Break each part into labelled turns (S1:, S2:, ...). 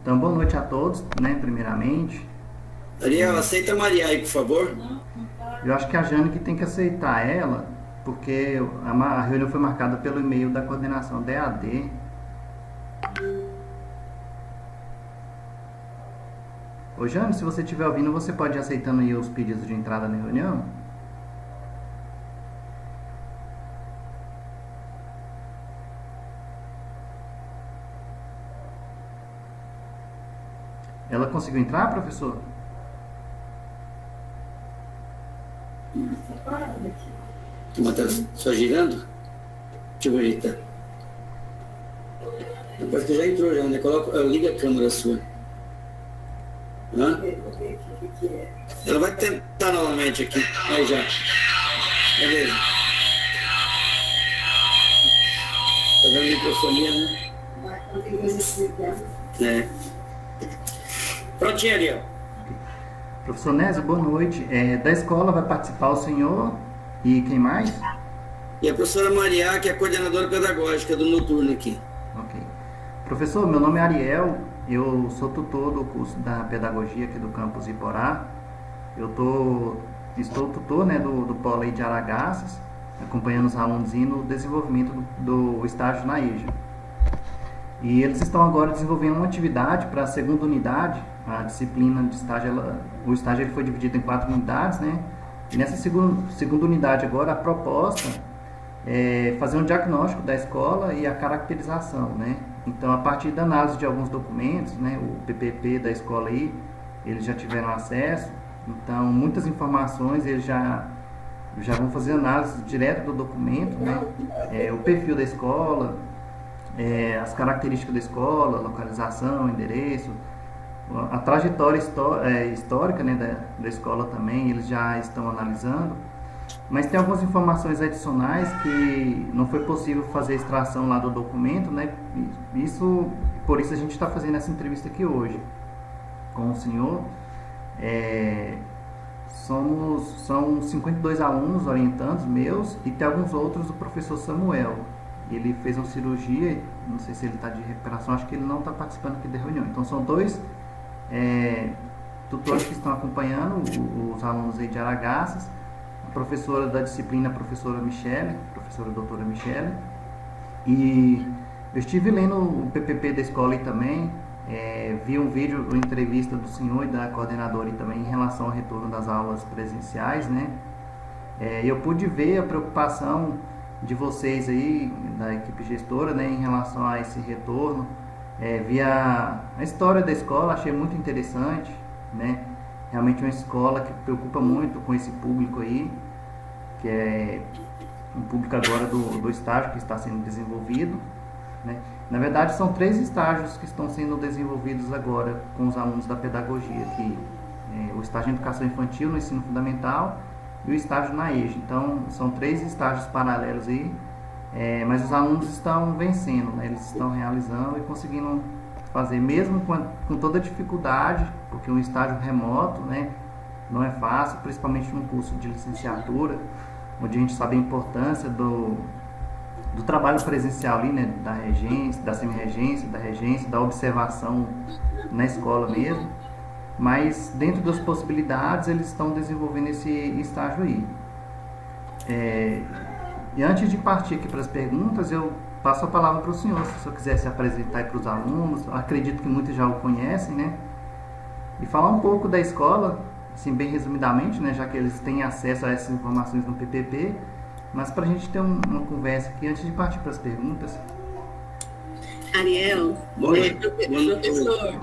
S1: Então, boa noite a todos, né, primeiramente.
S2: Ariel, aceita a Maria aí, por favor.
S1: Eu acho que a Jane que tem que aceitar ela, porque a reunião foi marcada pelo e-mail da coordenação DAD. Ô Jane, se você estiver ouvindo, você pode ir aceitando aí os pedidos de entrada na reunião? Ela conseguiu entrar, professor?
S2: Mas tá só girando? Deixa eu ajeitar. Parece que já entrou já, né? Liga a câmera sua. Hã? Ela vai tentar novamente aqui. Aí já. Beleza. Tá vendo a microfonia, né? É. Prontinho, Ariel.
S1: Professor Nézio, boa noite. Da escola vai participar o senhor e quem mais?
S2: E a professora Maria, que é a coordenadora pedagógica do noturno aqui.
S1: Ok. Professor, meu nome é Ariel, eu sou tutor do curso da pedagogia aqui do campus Iporá. Estou tutor, né, do Polo aí de Aragaças, acompanhando os alunos no desenvolvimento do estágio na EJA. E eles estão agora desenvolvendo uma atividade para a segunda unidade. A disciplina de estágio, o estágio ele foi dividido em 4 unidades, né? E nessa segunda unidade agora, a proposta é fazer um diagnóstico da escola e a caracterização, né? Então, a partir da análise de alguns documentos, né, o PPP da escola aí, eles já tiveram acesso. Então, muitas informações eles já vão fazer análise direta do documento, né? O perfil da escola, as características da escola, localização, endereço, a trajetória histórica, né, da escola também, eles já estão analisando. Mas tem algumas informações adicionais que não foi possível fazer a extração lá do documento, né? Por isso a gente está fazendo essa entrevista aqui hoje com o senhor. São 52 alunos orientandos meus e tem alguns outros do professor Samuel. Ele fez uma cirurgia, não sei se ele está de recuperação, acho que ele não está participando aqui da reunião. Então são 2 tutores que estão acompanhando os alunos aí de Aragaças, a professora da disciplina, a professora doutora Michele, e eu estive lendo o PPP da escola aí também, vi um vídeo, uma entrevista do senhor e da coordenadora aí também em relação ao retorno das aulas presenciais, né? Eu pude ver a preocupação de vocês aí, da equipe gestora, né, em relação a esse retorno. Vi a história da escola, achei muito interessante, né? Realmente uma escola que preocupa muito com esse público aí, que é um público agora do estágio que está sendo desenvolvido, né? Na verdade, são 3 estágios que estão sendo desenvolvidos agora com os alunos da pedagogia, que o estágio em educação infantil no ensino fundamental e o estágio na EJA. Então, são 3 estágios paralelos aí, mas os alunos estão vencendo, né? Eles estão realizando e conseguindo fazer, mesmo com toda a dificuldade, porque um estágio remoto, né, não é fácil, principalmente num curso de licenciatura, onde a gente sabe a importância do trabalho presencial ali, né, da regência, da semi-regência, da regência, da observação na escola mesmo. Mas dentro das possibilidades eles estão desenvolvendo esse estágio aí. E antes de partir aqui para as perguntas, eu passo a palavra para o senhor, se o senhor quiser se apresentar aí para os alunos. Eu acredito que muitos já o conhecem, né? E falar um pouco da escola, assim, bem resumidamente, né, já que eles têm acesso a essas informações no PPP, mas para a gente ter uma conversa aqui antes de partir para as perguntas.
S3: Ariel, professor,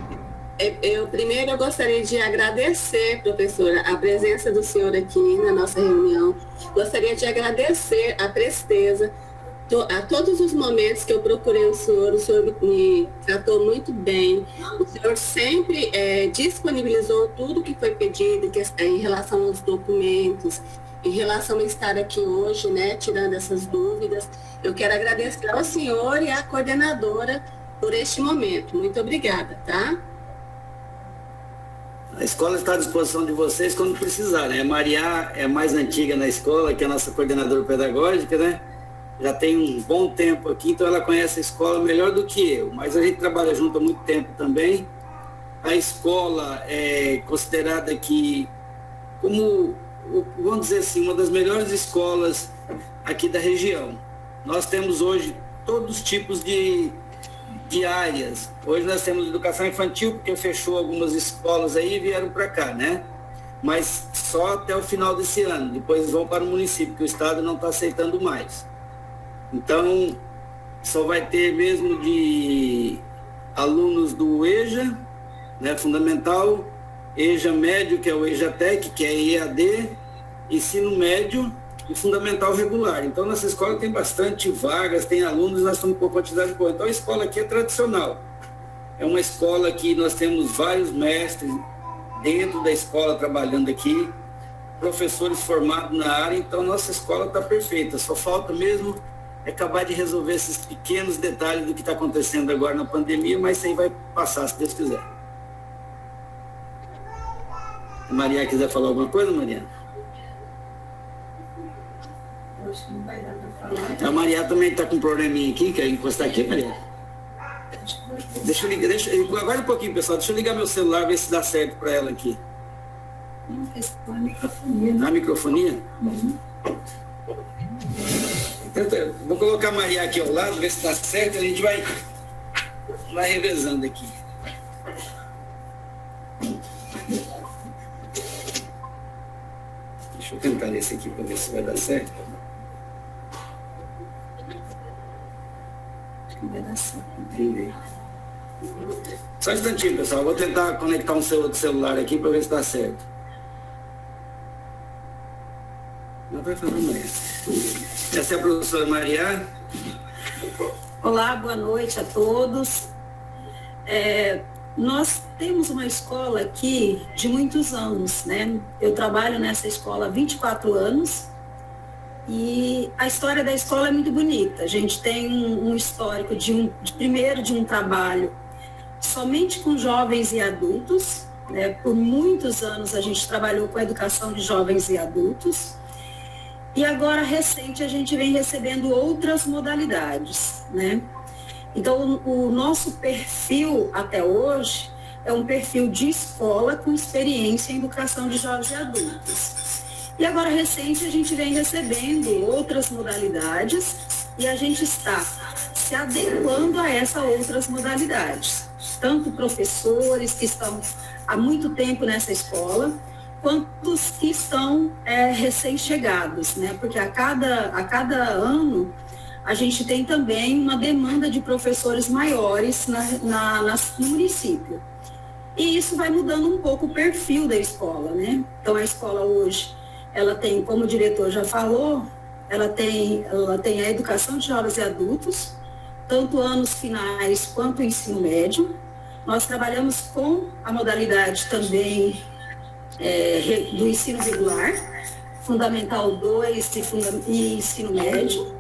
S3: primeiro eu gostaria de agradecer, professora, a presença do senhor aqui na nossa reunião. Gostaria de agradecer a presteza, a todos os momentos que eu procurei o senhor me tratou muito bem. O senhor sempre disponibilizou tudo que foi pedido em relação aos documentos, em relação a estar aqui hoje, né, tirando essas dúvidas. Eu quero agradecer ao senhor e à coordenadora por este momento. Muito obrigada, tá?
S2: A escola está à disposição de vocês quando precisarem. A Maria é mais antiga na escola, que é a nossa coordenadora pedagógica, né? Já tem um bom tempo aqui, então ela conhece a escola melhor do que eu. Mas a gente trabalha junto há muito tempo também. a escola é considerada aqui como, vamos dizer assim, uma das melhores escolas aqui da região. Nós temos hoje todos os tipos de áreas. Hoje nós temos educação infantil, porque fechou algumas escolas aí e vieram para cá, né? Mas só até o final desse ano. Depois vão para o município, que o Estado não está aceitando mais. Então, só vai ter mesmo de alunos do EJA, né, fundamental, EJA médio, que é o EJATEC, que é EAD, ensino médio e fundamental regular. Então, nossa escola tem bastante vagas, tem alunos, nós estamos com quantidade boa. Então, a escola aqui é tradicional. É uma escola que nós temos vários mestres dentro da escola trabalhando aqui, professores formados na área, então nossa escola está perfeita. Só falta mesmo acabar de resolver esses pequenos detalhes do que está acontecendo agora na pandemia, mas isso aí vai passar, se Deus quiser. A Maria quiser falar alguma coisa, Maria?
S4: Eu acho que não vai dar para falar.
S2: A Maria também está com um probleminha aqui, quer encostar aqui, Maria? Deixa eu ligar, agora um pouquinho, pessoal, deixa eu ligar meu celular, ver se dá certo para ela aqui.
S4: Não, questão da microfonia, né?
S2: A microfonia?
S4: Uhum.
S2: Então, vou colocar a Maria aqui ao lado, ver se dá certo, a gente vai revezando aqui. Deixa eu tentar esse aqui para ver se vai dar certo.
S4: Vai dar certo.
S2: Entendi. Só um instantinho, pessoal. Vou tentar conectar um outro celular aqui para ver se dá certo. Não vai falar mais. Essa é a professora Maria.
S4: Olá, boa noite a todos. Nós temos uma escola aqui de muitos anos, né? Eu trabalho nessa escola há 24 anos. E a história da escola é muito bonita. A gente tem um histórico primeiro de um trabalho somente com jovens e adultos, né? Por muitos anos a gente trabalhou com a educação de jovens e adultos. E agora, recente, a gente vem recebendo outras modalidades, né? Então, o nosso perfil até hoje é um perfil de escola com experiência em educação de jovens e adultos. E agora, recente, a gente vem recebendo outras modalidades e a gente está se adequando a essas outras modalidades. Tanto professores que estão há muito tempo nessa escola, quanto os que estão recém-chegados, né? Porque a cada ano a gente tem também uma demanda de professores maiores no município. E isso vai mudando um pouco o perfil da escola, né? Então, a escola hoje, ela tem, como o diretor já falou, ela tem a educação de jovens e adultos, tanto anos finais quanto o ensino médio. Nós trabalhamos com a modalidade também do ensino regular, Fundamental 2 e ensino médio.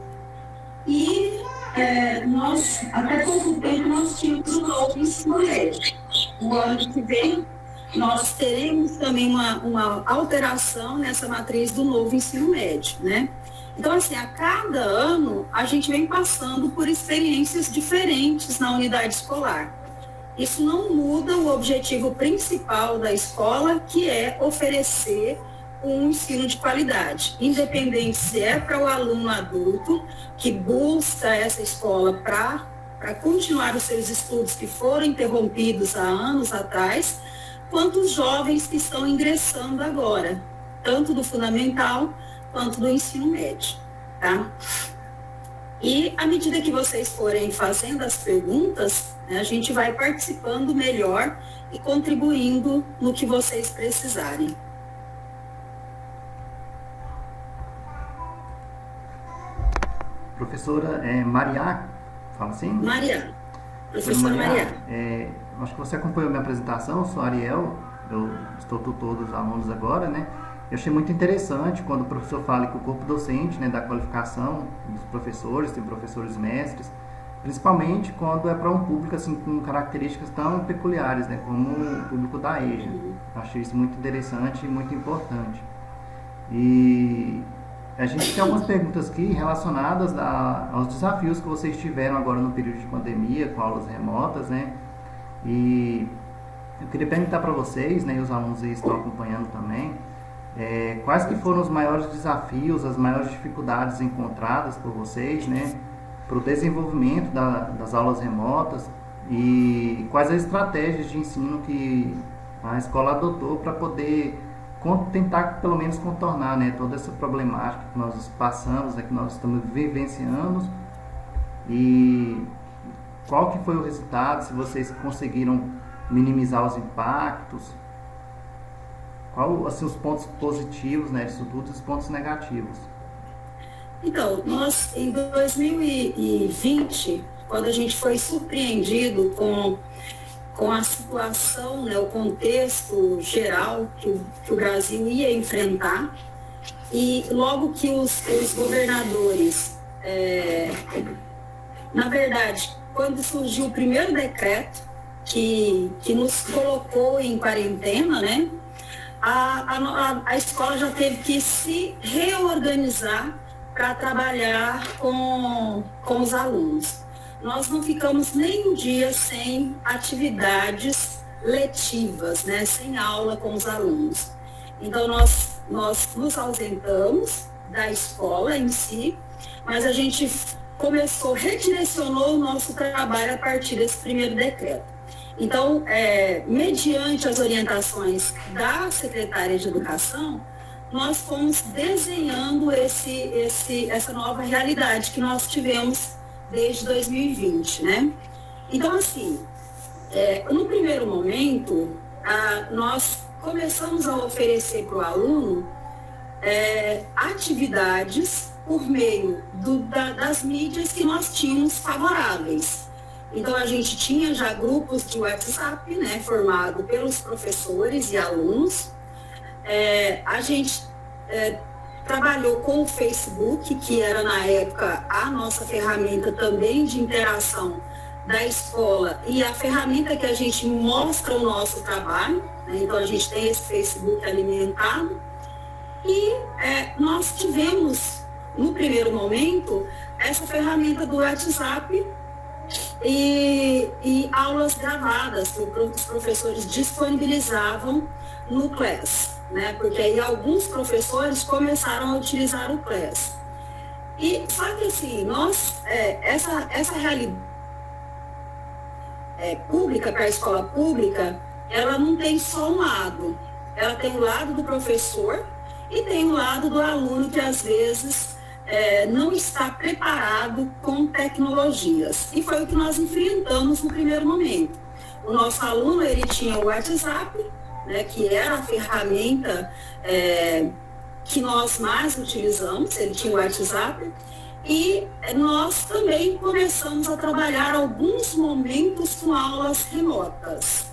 S4: E nós, até pouco tempo, nós tínhamos o novo ensino médio. O ano que vem, nós teremos também uma alteração nessa matriz do novo ensino médio, né? Então, assim, a cada ano, a gente vem passando por experiências diferentes na unidade escolar. Isso não muda o objetivo principal da escola, que é oferecer um ensino de qualidade, independente se é para o aluno adulto que busca essa escola para continuar os seus estudos que foram interrompidos há anos atrás, quanto os jovens que estão ingressando agora, tanto do fundamental quanto do ensino médio, tá? E à medida que vocês forem fazendo as perguntas, né, a gente vai participando melhor e contribuindo no que vocês precisarem.
S1: Professora Maria, fala assim?
S4: Maria, professora Maria.
S1: Acho que você acompanhou minha apresentação, eu sou Ariel, eu estou tutor dos alunos agora, né? Eu achei muito interessante quando o professor fala que o corpo docente, né, da qualificação dos professores, tem professores mestres, principalmente quando é para um público assim, com características tão peculiares, né, como o público da EJA. Eu achei isso muito interessante e muito importante. E a gente tem algumas perguntas aqui relacionadas aos desafios que vocês tiveram agora no período de pandemia, com aulas remotas, né? E Eu queria perguntar para vocês, né, e os alunos aí estão acompanhando também, quais que foram os maiores desafios, as maiores dificuldades encontradas por vocês, né, para o desenvolvimento das aulas remotas e quais as estratégias de ensino que a escola adotou para poder tentar pelo menos contornar, né, toda essa problemática que nós passamos, né, que nós estamos vivenciando, e qual que foi o resultado, se vocês conseguiram minimizar os impactos, qual assim, os pontos positivos, né, disso tudo e os pontos negativos.
S4: Então, nós em 2020, quando a gente foi surpreendido com a situação, né, o contexto geral que o Brasil ia enfrentar, e logo que os governadores, na verdade, quando surgiu o primeiro decreto que nos colocou em quarentena, né, a escola já teve que se reorganizar para trabalhar com os alunos. Nós não ficamos nem um dia sem atividades letivas, né, sem aula com os alunos. Então, nós nos ausentamos da escola em si, mas a gente redirecionou o nosso trabalho a partir desse primeiro decreto. Então, mediante as orientações da secretária de Educação, nós fomos desenhando essa nova realidade que nós tivemos desde 2020, né? Então, assim, no primeiro momento, nós começamos a oferecer para o aluno atividades por meio das mídias que nós tínhamos favoráveis. Então, a gente tinha já grupos de WhatsApp, né, formado pelos professores e alunos. A gente trabalhou com o Facebook, que era na época a nossa ferramenta também de interação da escola e a ferramenta que a gente mostra o nosso trabalho, né? Então a gente tem esse Facebook alimentado e nós tivemos no primeiro momento essa ferramenta do WhatsApp e aulas gravadas que os professores disponibilizavam no Class, né? Porque aí alguns professores começaram a utilizar o Class. E só que assim, essa realidade pública, para a escola pública, ela não tem só um lado. Ela tem o lado do professor e tem o lado do aluno que às vezes não está preparado com tecnologias. E foi o que nós enfrentamos no primeiro momento. O nosso aluno, ele tinha o WhatsApp, né, que era a ferramenta que nós mais utilizamos, ele tinha o WhatsApp, e nós também começamos a trabalhar alguns momentos com aulas remotas.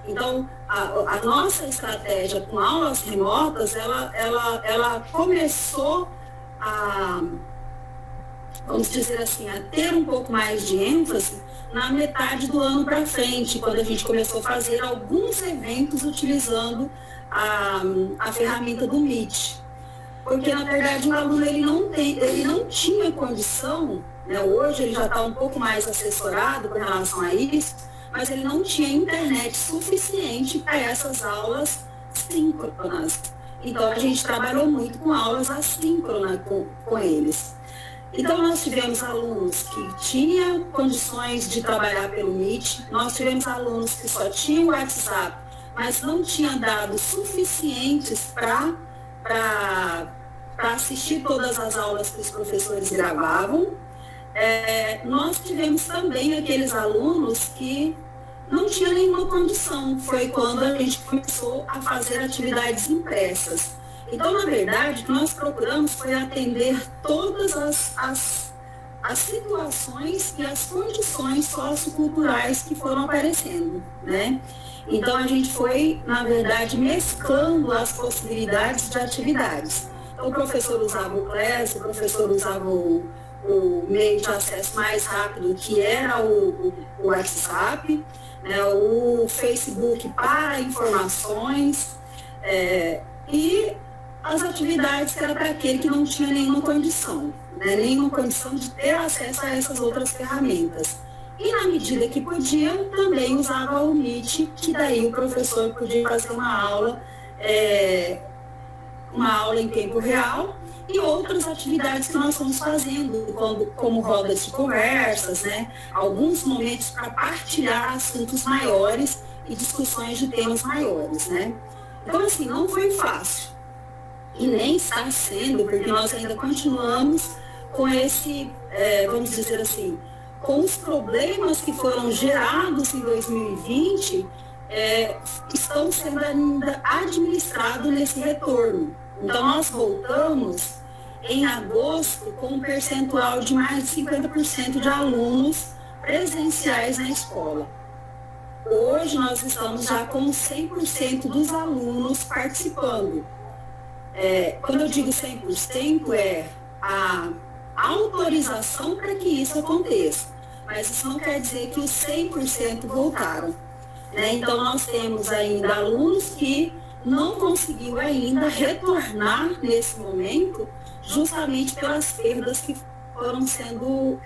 S4: Então, a nossa estratégia com aulas remotas, ela começou a, vamos dizer assim, a ter um pouco mais de ênfase na metade do ano para frente, quando a gente começou a fazer alguns eventos utilizando a ferramenta do Meet. Porque, na verdade, o aluno ele não tinha condição, né? Hoje ele já está um pouco mais assessorado com relação a isso, mas ele não tinha internet suficiente para essas aulas síncronas. Então, a gente trabalhou muito com aulas assíncronas com eles. Então, nós tivemos alunos que tinham condições de trabalhar pelo Meet, nós tivemos alunos que só tinham WhatsApp, mas não tinham dados suficientes para assistir todas as aulas que os professores gravavam. Nós tivemos também aqueles alunos que não tinham nenhuma condição. Foi quando a gente começou a fazer atividades impressas. Então, na verdade, o que nós procuramos foi atender todas as situações e as condições socioculturais que foram aparecendo, né? Então, a gente foi, na verdade, mesclando as possibilidades de atividades. Então, o professor usava o Class, o professor usava o meio de acesso mais rápido, que era o WhatsApp, né, o Facebook para informações, e as atividades que era para aquele que não tinha nenhuma condição, né, nenhuma condição de ter acesso a essas outras ferramentas. e na medida que podia, também usava o Meet, que daí o professor podia fazer uma aula em tempo real e outras atividades que nós estamos fazendo, como rodas de conversas, né? Alguns momentos para partilhar assuntos maiores e discussões de temas maiores, né? Então, assim, não foi fácil e nem está sendo, porque nós ainda continuamos com esse, vamos dizer assim, com os problemas que foram gerados em 2020, estão sendo ainda administrados nesse retorno. Então, nós voltamos em agosto com um percentual de mais de 50% de alunos presenciais na escola. Hoje, nós estamos já com 100% dos alunos participando. Quando eu digo 100%, é a autorização para que isso aconteça. Mas isso não quer dizer que os 100% voltaram. Então, nós temos ainda alunos que não conseguiu ainda retornar nesse momento, justamente pelas perdas que foram sendo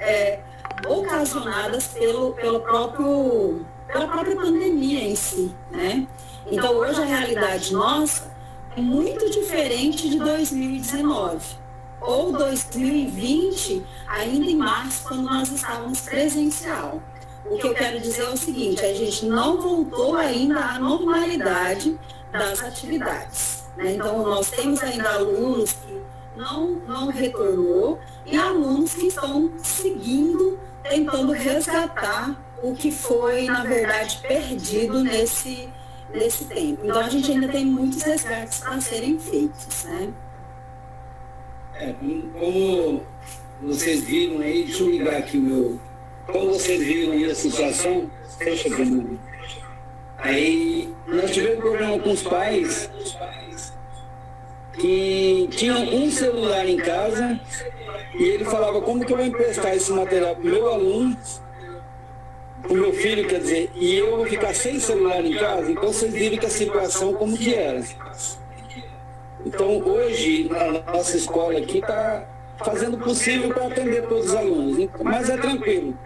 S4: ocasionadas pela própria pandemia em si, né? Então, hoje a realidade nossa é muito diferente de 2019 ou 2020, ainda em março, quando nós estávamos presencial. O que eu quero dizer é o seguinte: a gente não voltou ainda à normalidade das atividades, né? Então, nós temos ainda alunos que não retornou e alunos que estão seguindo, tentando resgatar o que foi, na verdade, perdido nesse tempo. Então, a gente ainda tem muitos resgates para serem feitos, né?
S2: Como vocês viram aí, deixa eu ligar aqui o meu... Como vocês viram aí a situação, fecha aqui. Aí, nós tivemos problema com os pais que tinham um celular em casa e ele falava: como que eu vou emprestar esse material para o meu aluno, para o meu filho, quer dizer, e eu vou ficar sem celular em casa? Então, vocês viram que a situação como que era. Então, hoje, a nossa escola aqui está fazendo o possível para atender todos os alunos, mas é tranquilo.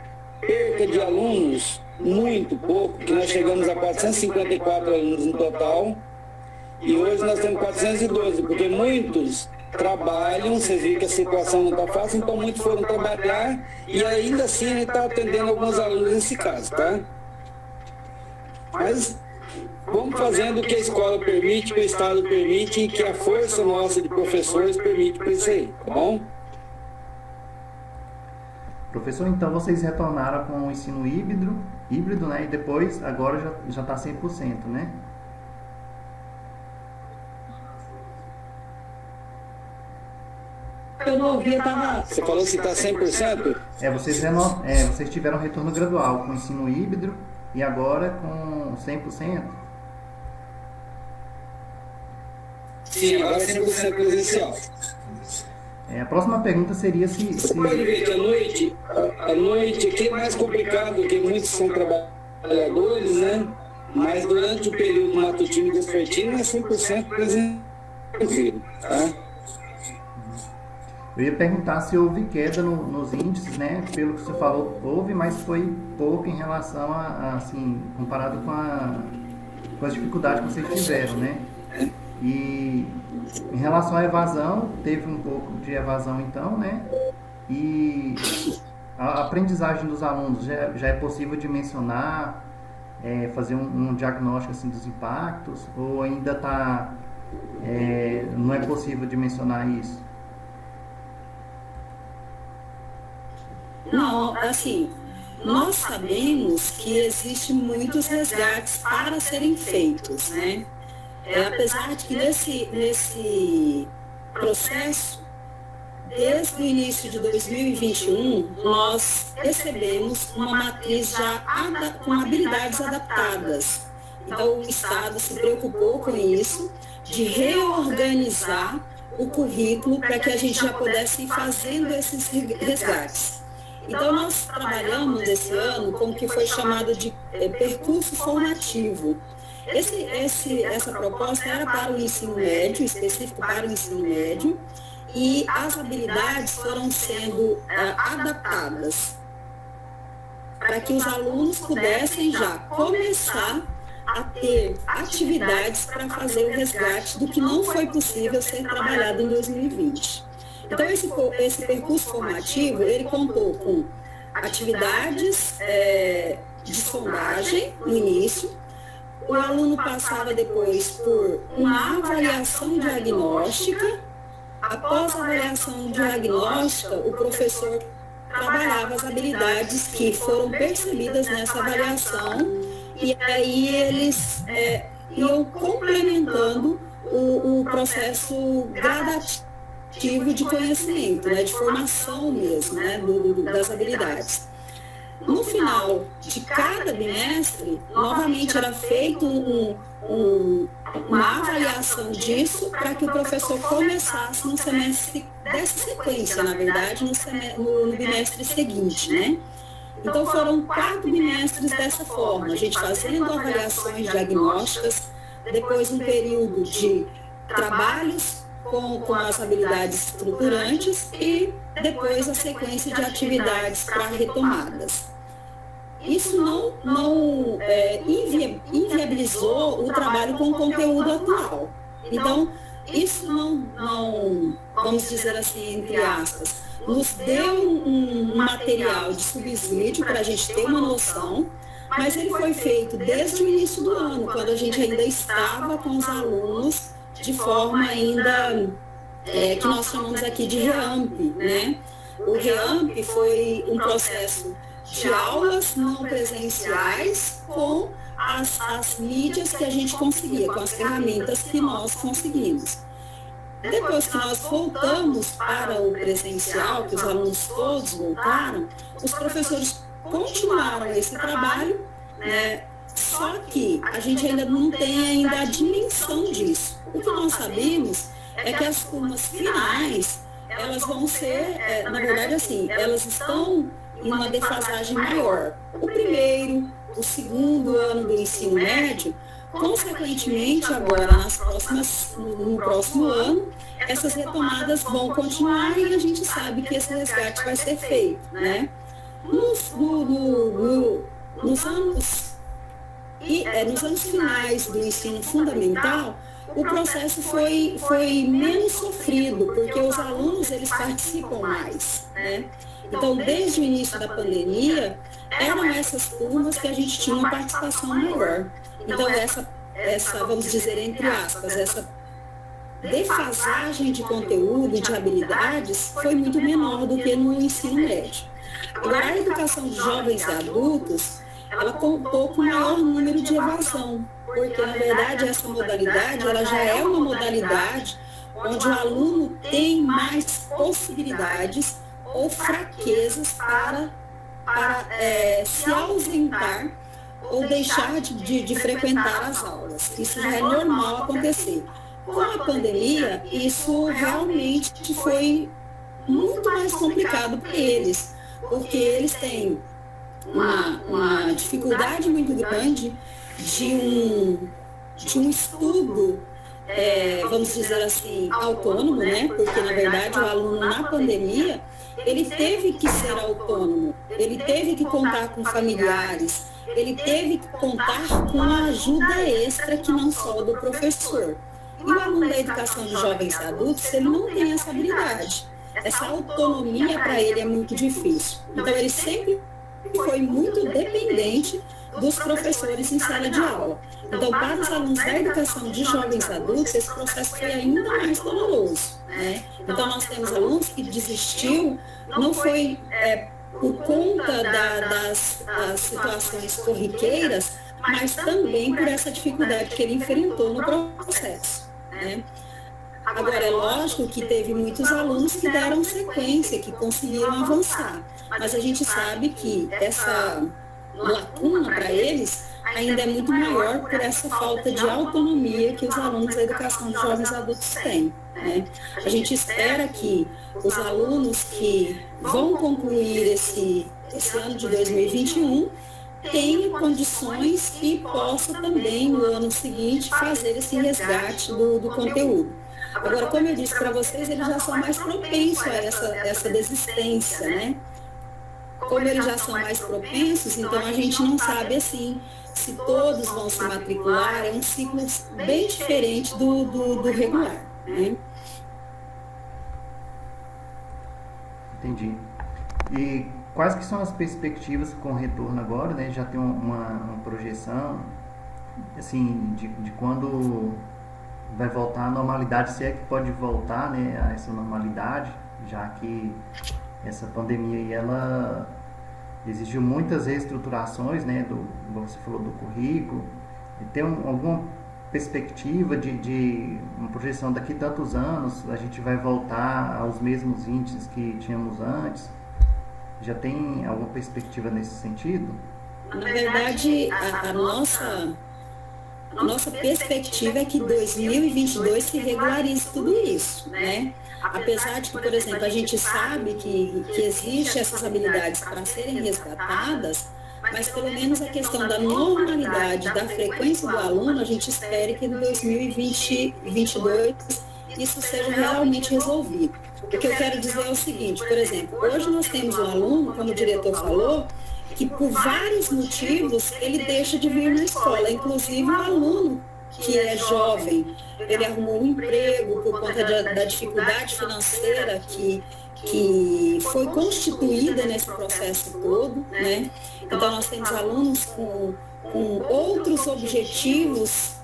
S2: Perca de alunos, muito pouco, que nós chegamos a 454 alunos no total, e hoje nós temos 412, porque muitos trabalham, vocês viram que a situação não está fácil, então muitos foram trabalhar, e ainda assim a gente está atendendo alguns alunos nesse caso, tá? Mas vamos fazendo o que a escola permite, que o Estado permite, e que a força nossa de professores permite para isso aí, tá bom?
S1: Professor, então vocês retornaram com o ensino híbrido, né? E depois, agora já está 100%, né?
S4: Eu não ouvi, estava...
S2: Você falou se está 100%?
S1: Vocês tiveram retorno gradual com o ensino híbrido e agora com 100%?
S2: Sim, agora é 100% presencial.
S1: A próxima pergunta seria se...
S2: Você pode ver que a noite aqui é mais complicado, porque muitos são trabalhadores, né? Mas durante o período matutino e vespertino é 100% presencial, tá?
S1: Eu ia perguntar se houve queda nos índices, né? Pelo que você falou, houve, mas foi pouco em relação assim, comparado com as dificuldades que vocês tiveram, né? E em relação à evasão, teve um pouco de evasão então, né? E a aprendizagem dos alunos, já é possível dimensionar, fazer um diagnóstico assim, dos impactos, ou ainda não é possível dimensionar isso?
S4: Não, assim, nós sabemos que existem muitos resgates para serem feitos, né? Apesar de que nesse processo, desde o início de 2021, nós recebemos uma matriz já com habilidades adaptadas. Então, o Estado se preocupou com isso, de reorganizar o currículo para que a gente já pudesse ir fazendo esses resgates. Então, nós trabalhamos esse ano com o que foi chamado de percurso formativo. Essa proposta era para o ensino médio, específico para o ensino médio, e as habilidades foram sendo adaptadas para que os alunos pudessem já começar a ter atividades para fazer o resgate do que não foi possível ser trabalhado em 2020. Então, esse percurso formativo, ele contou com atividades de sondagem no início. O aluno passava depois por uma avaliação diagnóstica. Após a avaliação diagnóstica, o professor trabalhava as habilidades que foram percebidas nessa avaliação e aí eles iam complementando o processo gradativo de conhecimento, né, de formação mesmo, né, das habilidades. No final de cada bimestre, novamente era feito uma avaliação disso para que o professor começasse no semestre dessa sequência, na verdade, no bimestre seguinte, né? Então foram 4 bimestres dessa forma, a gente fazendo avaliações diagnósticas, depois um período de trabalhos com as habilidades estruturantes e depois a sequência de atividades para retomadas. Isso não inviabilizou o trabalho com o conteúdo atual. Então, isso não, vamos dizer assim, entre aspas, nos deu um material de subsídio para a gente ter uma noção, mas ele foi feito desde o início do ano, quando a gente ainda estava com os alunos de forma ainda que nós chamamos aqui de REAMP, né? O REAMP foi um processo de aulas não presenciais com as mídias que a gente conseguia, com as ferramentas que nós conseguimos. Depois que nós voltamos para o presencial, que os alunos todos voltaram, os professores continuaram esse trabalho, né? Só que a gente ainda não tem ainda a dimensão disso. O que nós sabemos é que as turmas finais, elas vão ser, na verdade assim, elas estão em uma defasagem maior. O primeiro, o segundo ano do ensino médio, consequentemente agora no próximo ano, essas retomadas vão continuar e a gente sabe que esse resgate vai ser feito, né? Nos anos finais do ensino fundamental, o processo foi menos sofrido, porque os alunos eles participam mais, né? Então, desde o início da pandemia, eram essas turmas que a gente tinha uma participação maior. Então, essa vamos dizer, entre aspas, essa defasagem de conteúdo e de habilidades foi muito menor do que no ensino médio. Agora, a educação de jovens e adultos, ela contou com maior número de evasão, porque, na verdade, essa modalidade, ela já é uma modalidade onde o aluno tem mais possibilidades ou fraquezas para se ausentar ou deixar de frequentar as aulas. Isso já é normal acontecer. Com a pandemia, isso realmente foi muito mais complicado para eles, porque eles têm uma dificuldade muito grande de um estudo, vamos dizer assim, autônomo, né? Porque, na verdade, o aluno na pandemia, ele teve que ser autônomo, ele teve que contar com familiares, ele teve que contar com a ajuda extra que não só do professor. E o aluno da educação de jovens e adultos, ele não tem essa habilidade. Essa autonomia para ele é muito difícil. Então, ele sempre foi muito dependente dos professores em sala de aula. Então, para os alunos da educação de jovens e adultos, esse processo foi ainda mais doloroso, né? Então, nós temos alunos que desistiu, não foi por conta das situações corriqueiras, mas também por essa dificuldade que ele enfrentou no processo, né? Agora, é lógico que teve muitos alunos que deram sequência, que conseguiram avançar, mas a gente sabe que essa lacuna para eles ainda é muito maior por essa falta de autonomia que os alunos da educação de jovens e adultos têm, né? A gente espera que os alunos que vão concluir esse ano de 2021 tenham condições e possam também, no ano seguinte, fazer esse resgate do conteúdo. Agora, como eu disse para vocês, eles já são mais propensos a essa desistência, né? como eles já são mais propensos, então a gente não sabe assim se todos vão se matricular, é um ciclo bem diferente do regular, né?
S1: Entendi. E quais que são as perspectivas com o retorno agora, né? Já tem uma projeção, assim, de quando vai voltar à normalidade, se é que pode voltar, né, a essa normalidade, já que essa pandemia aí, ela exigiu muitas reestruturações, né, como você falou, do currículo. E tem alguma perspectiva de uma projeção daqui a tantos anos, a gente vai voltar aos mesmos índices que tínhamos antes? Já tem alguma perspectiva nesse sentido?
S4: Na verdade, a nossa perspectiva é que 2022 se regularize tudo isso, né? Apesar de que, por exemplo, a gente sabe que existem essas habilidades para serem resgatadas, mas pelo menos a questão da normalidade, da frequência do aluno, a gente espera que em 2022 isso seja realmente resolvido. O que eu quero dizer é o seguinte, por exemplo, hoje nós temos um aluno, como o diretor falou, que por vários motivos ele deixa de vir na escola, inclusive um aluno que é jovem, ele arrumou um emprego por conta da dificuldade financeira que foi constituída nesse processo todo, né? Então nós temos alunos com outros objetivos,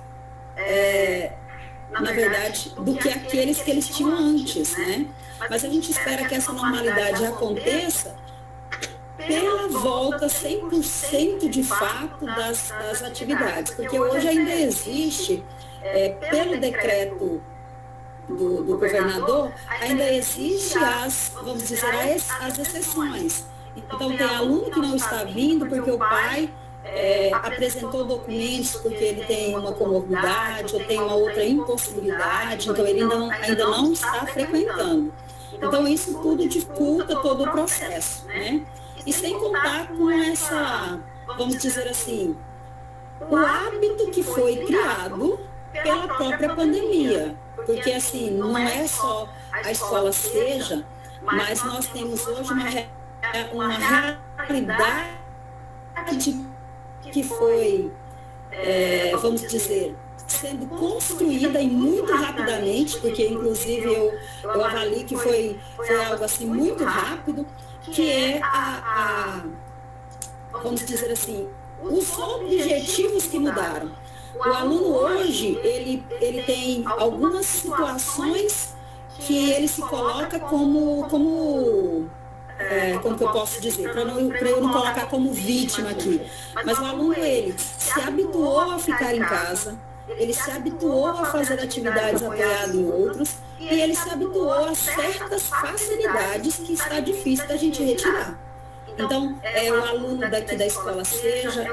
S4: na verdade, do que aqueles que eles tinham antes, né? Mas a gente espera que essa normalidade aconteça pela volta 100% de fato das atividades, porque hoje ainda existe, pelo decreto do governador, ainda existe vamos dizer, as exceções. Então tem aluno que não está vindo porque o pai apresentou documentos porque ele tem uma comorbidade ou tem uma outra impossibilidade, então ele ainda não está frequentando. Então isso tudo dificulta todo o processo, né? E sem contar com essa, vamos dizer assim, o hábito que foi criado pela própria pandemia. Porque assim, não é só a escola seja, mas nós temos hoje uma realidade que foi, vamos dizer, sendo construída e muito rapidamente, porque inclusive eu avalio que foi algo assim muito rápido, que é vamos dizer assim, os objetivos que mudaram. O aluno hoje, ele tem algumas situações que ele se coloca como que eu posso dizer, para eu não colocar como vítima aqui, mas o aluno, ele se habituou a ficar em casa, ele se habituou a fazer atividades apoiadas em outros, e ele se habituou a certas facilidades que está difícil da gente retirar. Então, é o aluno daqui da escola seja,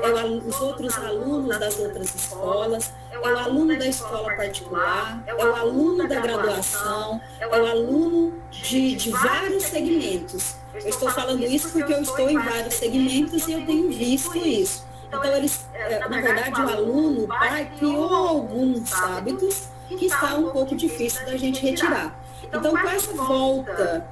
S4: os outros alunos das outras escolas, é o aluno da escola particular, é o aluno da graduação, é o aluno de vários segmentos. Eu estou falando isso porque eu estou em vários segmentos e eu tenho visto isso. Então, na verdade, o aluno, o pai, criou alguns hábitos que está um pouco difícil da gente retirar. Então, com essa volta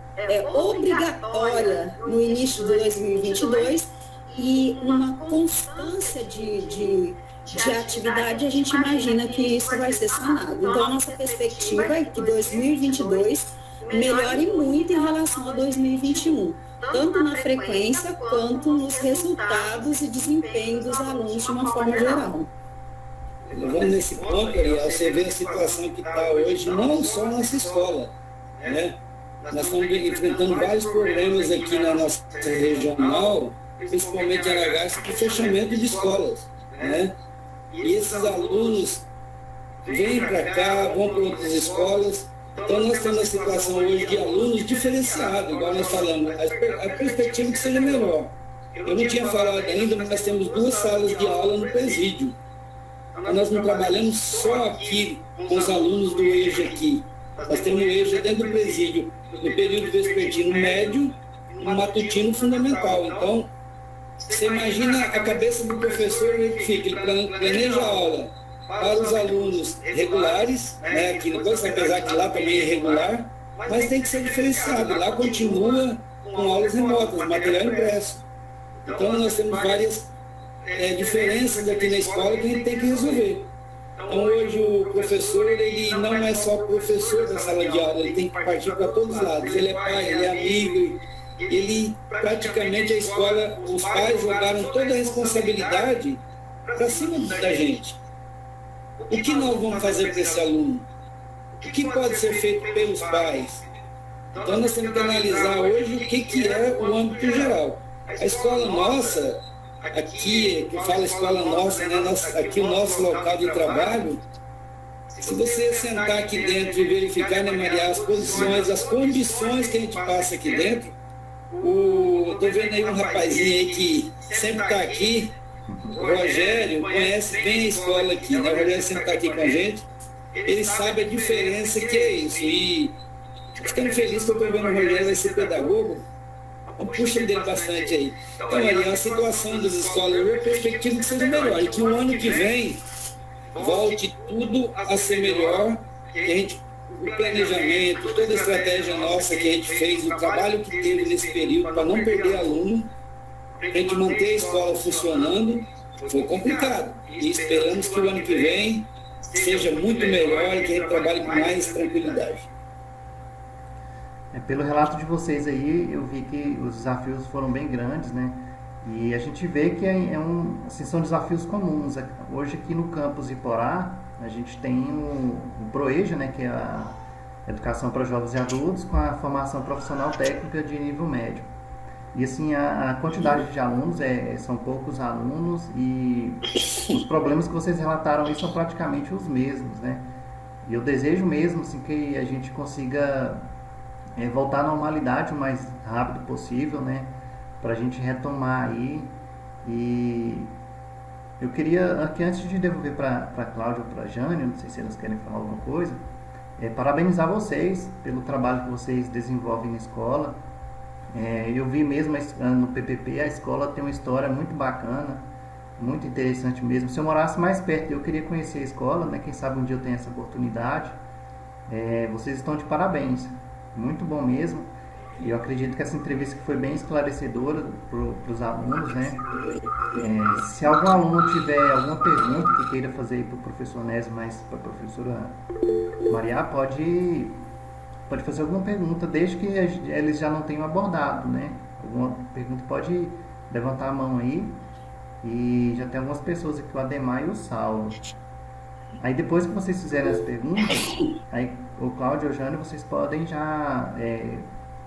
S4: obrigatória no início de 2022 e uma constância de atividade, a gente imagina que isso vai ser sanado. Então, a nossa perspectiva é que 2022 melhore muito em relação a 2021, tanto na frequência quanto nos resultados e desempenho dos alunos de uma forma geral.
S2: Vamos nesse ponto, você vê a situação que está hoje, não só na nossa escola, né? Nós estamos enfrentando vários problemas aqui na nossa regional, principalmente em Aragaça, com fechamento de escolas, né? E esses alunos vêm para cá, vão para outras escolas. Então nós temos a situação hoje de alunos diferenciados, igual nós falamos, a perspectiva que seja melhor. Eu não tinha falado ainda, mas nós temos 2 salas de aula no presídio. Nós não trabalhamos só aqui com os alunos do EJA aqui. Nós temos o EJA dentro do presídio, no período vespertino médio, no matutino fundamental. Então, você imagina a cabeça do professor, ele fica, ele planeja a aula para os alunos regulares, né, aqui no curso, apesar que lá também é regular, mas tem que ser diferenciado. Lá continua com aulas remotas, material impresso. Então, nós temos várias diferenças aqui na escola que a gente tem que resolver. Então, hoje, o professor, ele não é só professor da sala de aula, ele tem que partir para todos os lados. Ele é pai, ele é amigo, ele, praticamente, a escola, os pais jogaram toda a responsabilidade para cima da gente. O que nós vamos fazer para esse aluno? O que pode ser feito pelos pais? Então, nós temos que analisar hoje o que é o âmbito geral. A escola nossa, aqui, que fala escola nossa, né, aqui o nosso local de trabalho, se você sentar aqui dentro e verificar, né, Maria, as posições, as condições que a gente passa aqui dentro, estou vendo aí um rapazinho aí que sempre está aqui, o Rogério, conhece bem a escola aqui, né? O Rogério sempre está aqui com a gente, ele sabe a diferença que é isso. E ficando feliz que eu estou vendo o Rogério vai ser pedagogo, puxa dele bastante aí. Então, ali, a situação das escolas, eu perspectivo que seja melhor, e que o ano que vem volte tudo a ser melhor, que a gente, o planejamento, toda a estratégia nossa que a gente fez, o trabalho que teve nesse período para não perder aluno, para a gente manter a escola funcionando, foi complicado. E esperamos que o ano que vem seja muito melhor e que a gente trabalhe com mais tranquilidade.
S1: Pelo relato de vocês aí, eu vi que os desafios foram bem grandes, né? E a gente vê que assim, são desafios comuns. Hoje aqui no campus Iporá, a gente tem o PROEJA, né? Que é a Educação para Jovens e Adultos, com a formação profissional técnica de nível médio. E assim, a quantidade de alunos, são poucos alunos, e os problemas que vocês relataram aí são praticamente os mesmos, né? E eu desejo mesmo assim, que a gente consiga voltar à normalidade o mais rápido possível, né? Para a gente retomar aí. E eu queria, aqui antes de devolver para a Cláudia ou para a Jane, não sei se elas querem falar alguma coisa, parabenizar vocês pelo trabalho que vocês desenvolvem na escola. Eu vi mesmo no PPP, a escola tem uma história muito bacana, muito interessante mesmo. Se eu morasse mais perto, eu queria conhecer a escola, né? Quem sabe um dia eu tenho essa oportunidade. Vocês estão de parabéns, muito bom mesmo. E eu acredito que essa entrevista foi bem esclarecedora para os alunos, né? Se algum aluno tiver alguma pergunta que queira fazer para o professor Nésio, mas para a professora Maria, pode fazer alguma pergunta, desde que eles já não tenham abordado, né? Alguma pergunta, pode levantar a mão aí. E já tem algumas pessoas aqui, o Ademar e o Saulo. Aí depois que vocês fizerem as perguntas, aí o Cláudio e o Jânio, vocês podem já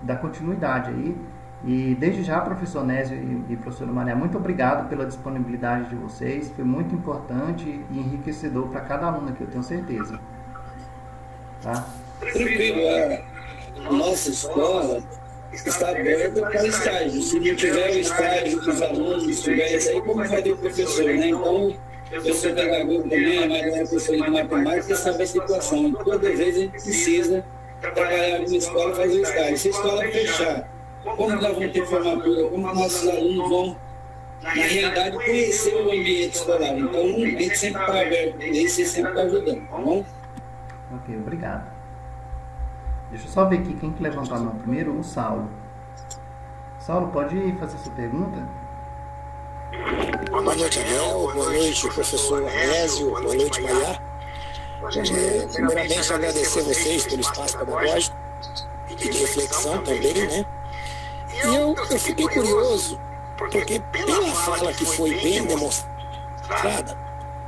S1: dar continuidade aí. E desde já, professor Nésio e professora Maria, muito obrigado pela disponibilidade de vocês. Foi muito importante e enriquecedor para cada aluno aqui, eu tenho certeza. Tá?
S2: Tranquilo, a nossa escola está aberta para estágio. Se não tiver o estágio que os alunos estiverem aí, como vai ter o professor, né? Então, eu sou pedagogo também, a Maria é professora de matemática, sabe a situação. Toda vez a gente precisa trabalhar na escola e fazer o estágio. Se a escola fechar, como nós vamos ter formatura, como nossos alunos vão, na realidade, conhecer o ambiente escolar. Então, a gente sempre está aberto, e você sempre está ajudando, tá bom?
S1: Ok, obrigado. Deixa eu só ver aqui quem que levantou a mão primeiro, o Saulo. Saulo, pode fazer sua pergunta?
S5: Boa noite, Abel. Boa noite, professor Nésio. Boa noite, Maria. Primeiramente, agradecer a vocês pelo espaço pedagógico e de reflexão também, né? E eu fiquei curioso, porque pela fala que foi bem demonstrada,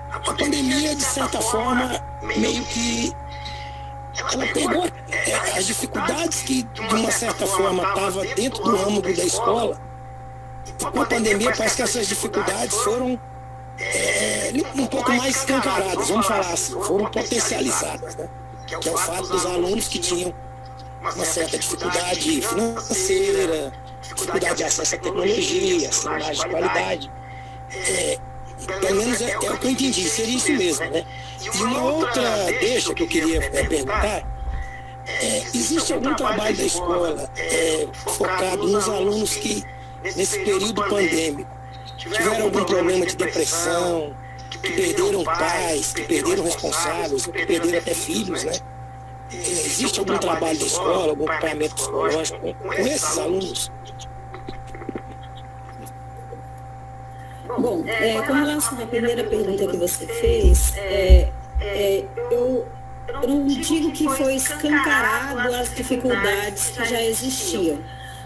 S5: a pandemia, de certa forma, meio que ela pegou as dificuldades que, de uma certa forma, estava dentro do âmbito da escola. Com a pandemia, parece que essas dificuldades foram um pouco mais escancaradas, vamos falar assim, foram potencializadas, né? Que é o fato dos alunos que tinham uma certa dificuldade financeira, dificuldade de acesso à tecnologia, celulares de qualidade. Pelo menos é o que eu entendi, seria isso mesmo, né? E uma outra deixa que eu queria perguntar, existe algum trabalho da escola focado nos alunos que, nesse período pandêmico, tiveram algum problema de depressão, que perderam pais, que perderam responsáveis, que perderam até filhos, né? Existe algum trabalho da escola, algum acompanhamento psicológico com esses alunos?
S4: Bom, com relação à primeira pergunta que você fez, eu não digo que foi escancarado as dificuldades que já existiam,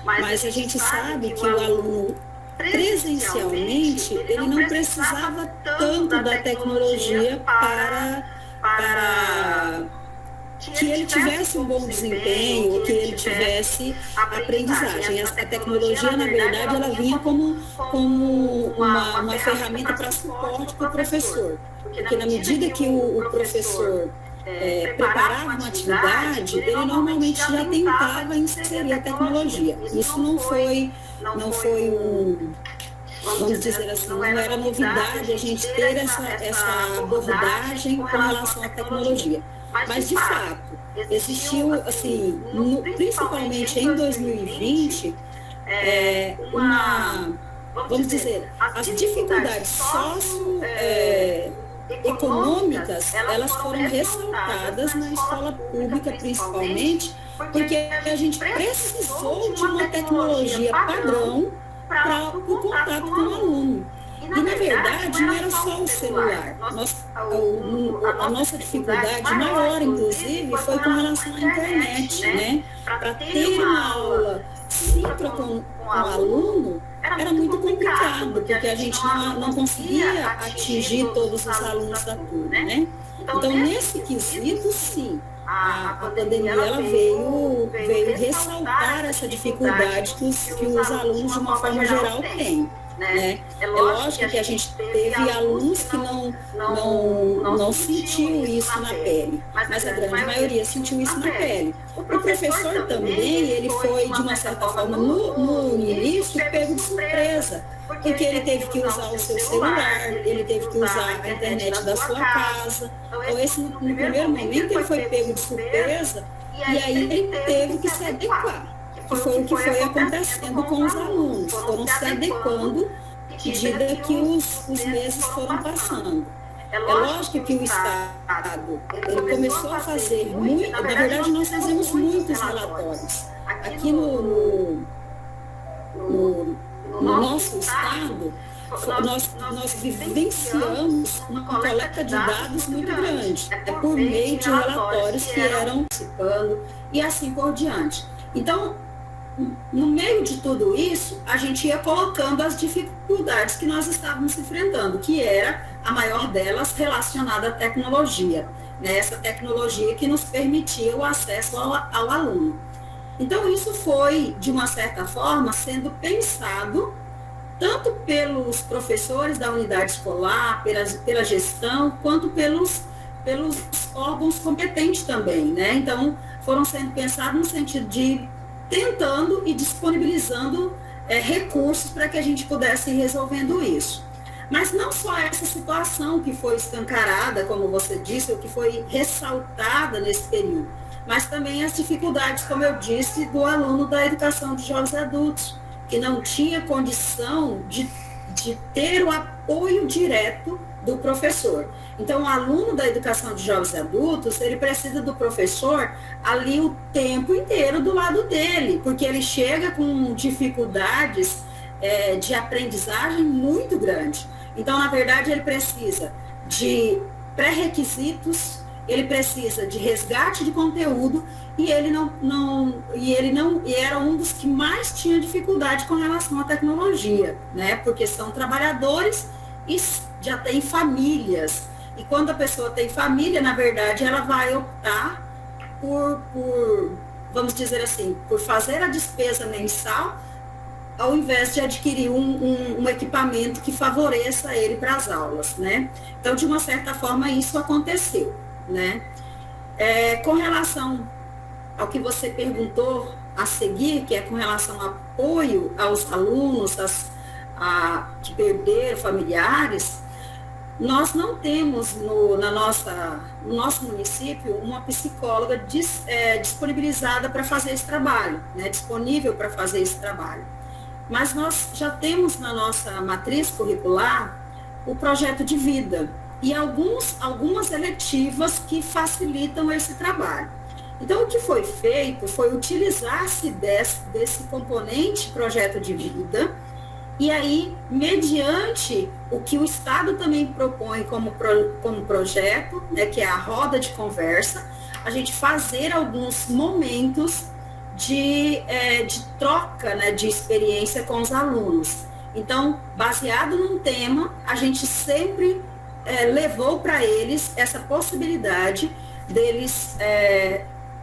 S4: mas a gente sabe que o aluno presencialmente ele não precisava tanto da tecnologia para que ele tivesse um bom desempenho, que ele tivesse aprendizagem. A tecnologia, na verdade, ela vinha como uma ferramenta para suporte para o professor. Porque na medida que o professor preparava uma atividade, ele normalmente já tentava inserir a tecnologia. Isso não foi vamos dizer assim, não era novidade a gente ter essa abordagem com relação à tecnologia. Mas, de fato, existiu, assim, principalmente em 2020, vamos dizer, as dificuldades socioeconômicas, elas foram ressaltadas na escola pública, principalmente, porque a gente precisou de uma tecnologia padrão para o contato com o aluno. E, na verdade, não era só o celular. A nossa dificuldade maior, inclusive, foi com relação à internet, né? Para ter uma aula simples com o aluno, era muito complicado, porque a gente não conseguia atingir todos os alunos da turma, né? Então, nesse quesito, sim, a pandemia ela veio ressaltar essa dificuldade que os alunos, de uma forma geral, têm. Né? É lógico que a gente teve alunos que não sentiu isso na pele, mas a grande maioria sentiu isso na pele. O professor também, ele foi, de uma certa forma, no início, pego de surpresa, porque ele teve que usar o seu celular, ele teve que usar a internet da sua casa. Então, no primeiro momento, ele foi pego de surpresa, e aí ele teve que se adequar. Que foi o que foi acontecendo com os alunos, foram se adequando à medida que os meses foram passando. É lógico que o Estado ele começou a fazer muito, na verdade nós fizemos muitos relatórios. Aqui no nosso Estado, nós vivenciamos uma coleta de dados muito grande, por meio de relatórios que eram participando e assim por diante. Então, no meio de tudo isso, a gente ia colocando as dificuldades que nós estávamos enfrentando, que era a maior delas relacionada à tecnologia, né? Essa tecnologia que nos permitia o acesso ao aluno. Então, isso foi, de uma certa forma, sendo pensado tanto pelos professores da unidade escolar, pela gestão, quanto pelos órgãos competentes também, né? Então, foram sendo pensados no sentido de tentando e disponibilizando recursos para que a gente pudesse ir resolvendo isso. Mas não só essa situação que foi escancarada, como você disse, ou que foi ressaltada nesse período, mas também as dificuldades, como eu disse, do aluno da educação de jovens adultos, que não tinha condição de ter o apoio direto do professor. Então, o aluno da educação de jovens adultos, ele precisa do professor ali o tempo inteiro do lado dele, porque ele chega com dificuldades de aprendizagem muito grande. Então, na verdade, ele precisa de pré-requisitos, ele precisa de resgate de conteúdo e ele era um dos que mais tinha dificuldade com relação à tecnologia, né? Porque são trabalhadores e já têm famílias. E quando a pessoa tem família, na verdade, ela vai optar por vamos dizer assim, por fazer a despesa mensal, ao invés de adquirir um equipamento que favoreça ele para as aulas, né? Então, de uma certa forma, isso aconteceu, né? Com relação ao que você perguntou a seguir, que é com relação ao apoio aos alunos que perderam familiares, nós não temos no nosso município uma psicóloga disponibilizada para fazer esse trabalho, né? Disponível para fazer esse trabalho. Mas nós já temos na nossa matriz curricular o projeto de vida e algumas eletivas que facilitam esse trabalho. Então, o que foi feito foi utilizar-se desse componente projeto de vida E aí, mediante o que o Estado também propõe como projeto, né, que é a roda de conversa, a gente fazer alguns momentos de troca, né, de experiência com os alunos. Então, baseado num tema, a gente sempre levou para eles essa possibilidade deles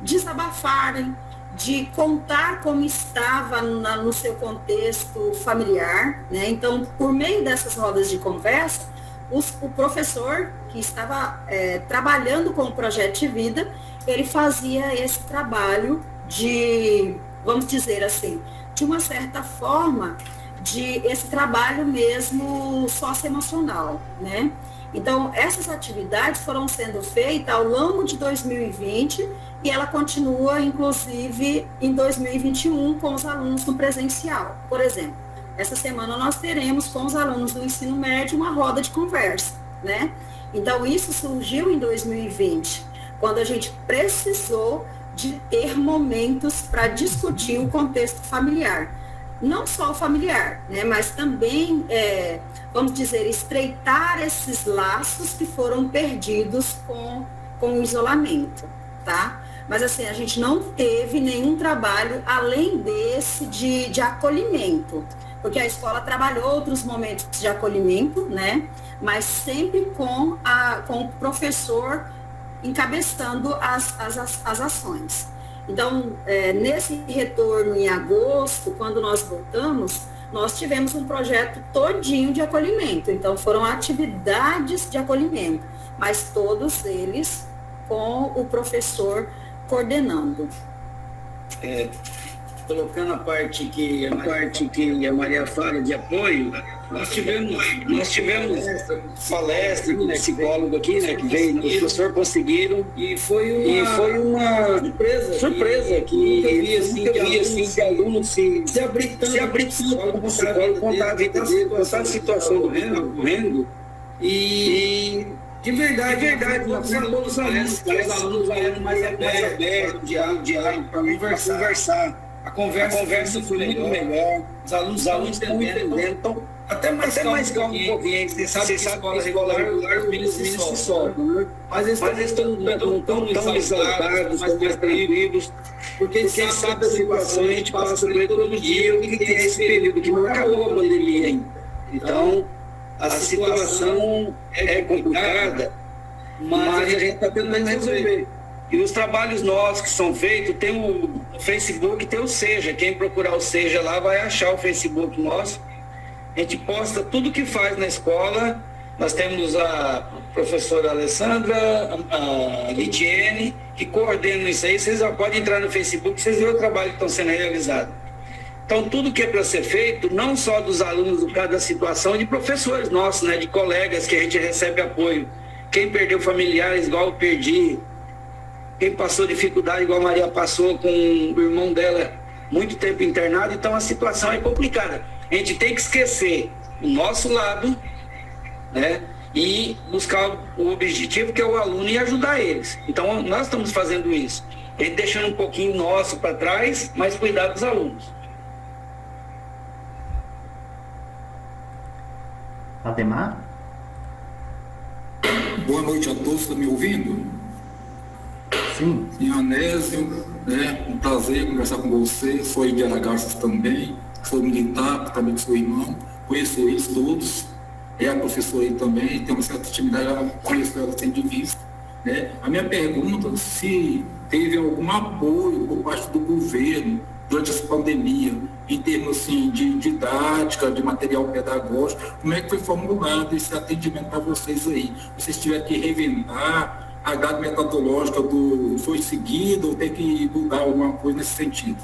S4: desabafarem, de contar como estava no seu contexto familiar, né? Então, por meio dessas rodas de conversa, o professor que estava trabalhando com o projeto de vida, ele fazia esse trabalho de, vamos dizer assim, de uma certa forma, de esse trabalho mesmo socioemocional, né? Então, essas atividades foram sendo feitas ao longo de 2020 e ela continua, inclusive, em 2021 com os alunos no presencial. Por exemplo, essa semana nós teremos com os alunos do ensino médio uma roda de conversa, né? Então, isso surgiu em 2020, quando a gente precisou de ter momentos para discutir o contexto familiar. Não só o familiar, né, mas também, vamos dizer, estreitar esses laços que foram perdidos com o isolamento, tá? Mas, assim, a gente não teve nenhum trabalho além desse de acolhimento, porque a escola trabalhou outros momentos de acolhimento, né, mas sempre com o professor encabeçando as ações. Então, nesse retorno em agosto, quando nós voltamos, nós tivemos um projeto todinho de acolhimento. Então, foram atividades de acolhimento, mas todos eles com o professor coordenando.
S2: Colocando a parte que a Maria fala de apoio, nós tivemos palestra com psicólogo aqui, né, que veio, os professores conseguiram, e foi uma surpresa que eu vi assim, de aluno se abrir tanto com o psicólogo, contar a vida dele, contar a situação do Rendo, e de verdade, todos os alunos mais abertos, diálogo, para conversar. A conversa foi muito melhor, os alunos estão entendendo, então, até mais calmo um pouquinho. Você sabe que escola regular, os meninos se soltam, né? Mas eles estão tão exaltados, estão mais tranquilos, porque eles sabem da situação, a gente passa por ele todo dia, o que tem esse período, que não acabou a pandemia ainda. Então, a situação é complicada, mas a gente está tentando resolver. E os trabalhos nossos que são feitos, tem o Facebook, tem o Seja. Quem procurar o Seja lá vai achar o Facebook nosso. A gente posta tudo que faz na escola. Nós temos a professora Alessandra, a Lidiene, que coordenam isso aí. Vocês já podem entrar no Facebook, vocês verem o trabalho que estão sendo realizado. Então, tudo que é para ser feito, não só dos alunos do cada situação, de professores nossos, né, de colegas que a gente recebe apoio. Quem perdeu familiares, igual eu perdi. Quem passou dificuldade, igual a Maria passou com o irmão dela, muito tempo internado, então a situação é complicada. A gente tem que esquecer o nosso lado, né, e buscar o objetivo, que é o aluno, e ajudar eles. Então, nós estamos fazendo isso. A gente deixando um pouquinho nosso para trás, mas cuidar dos alunos.
S1: Ademar?
S6: Boa noite a todos, estão me ouvindo?
S1: Sim.
S6: Em Anésio, né, um prazer conversar com você, sou de Aragarças também, sou militar, também sou irmão, conheço eles todos, é a professora aí também, tem uma certa intimidade, eu conheço ela sem de vista, né. A minha pergunta, se teve algum apoio por parte do governo durante essa pandemia, em termos assim, de didática, de material pedagógico, como é que foi formulado esse atendimento para vocês aí? Vocês tiveram que reinventar a grade metodológica foi seguida ou tem que mudar alguma coisa nesse sentido?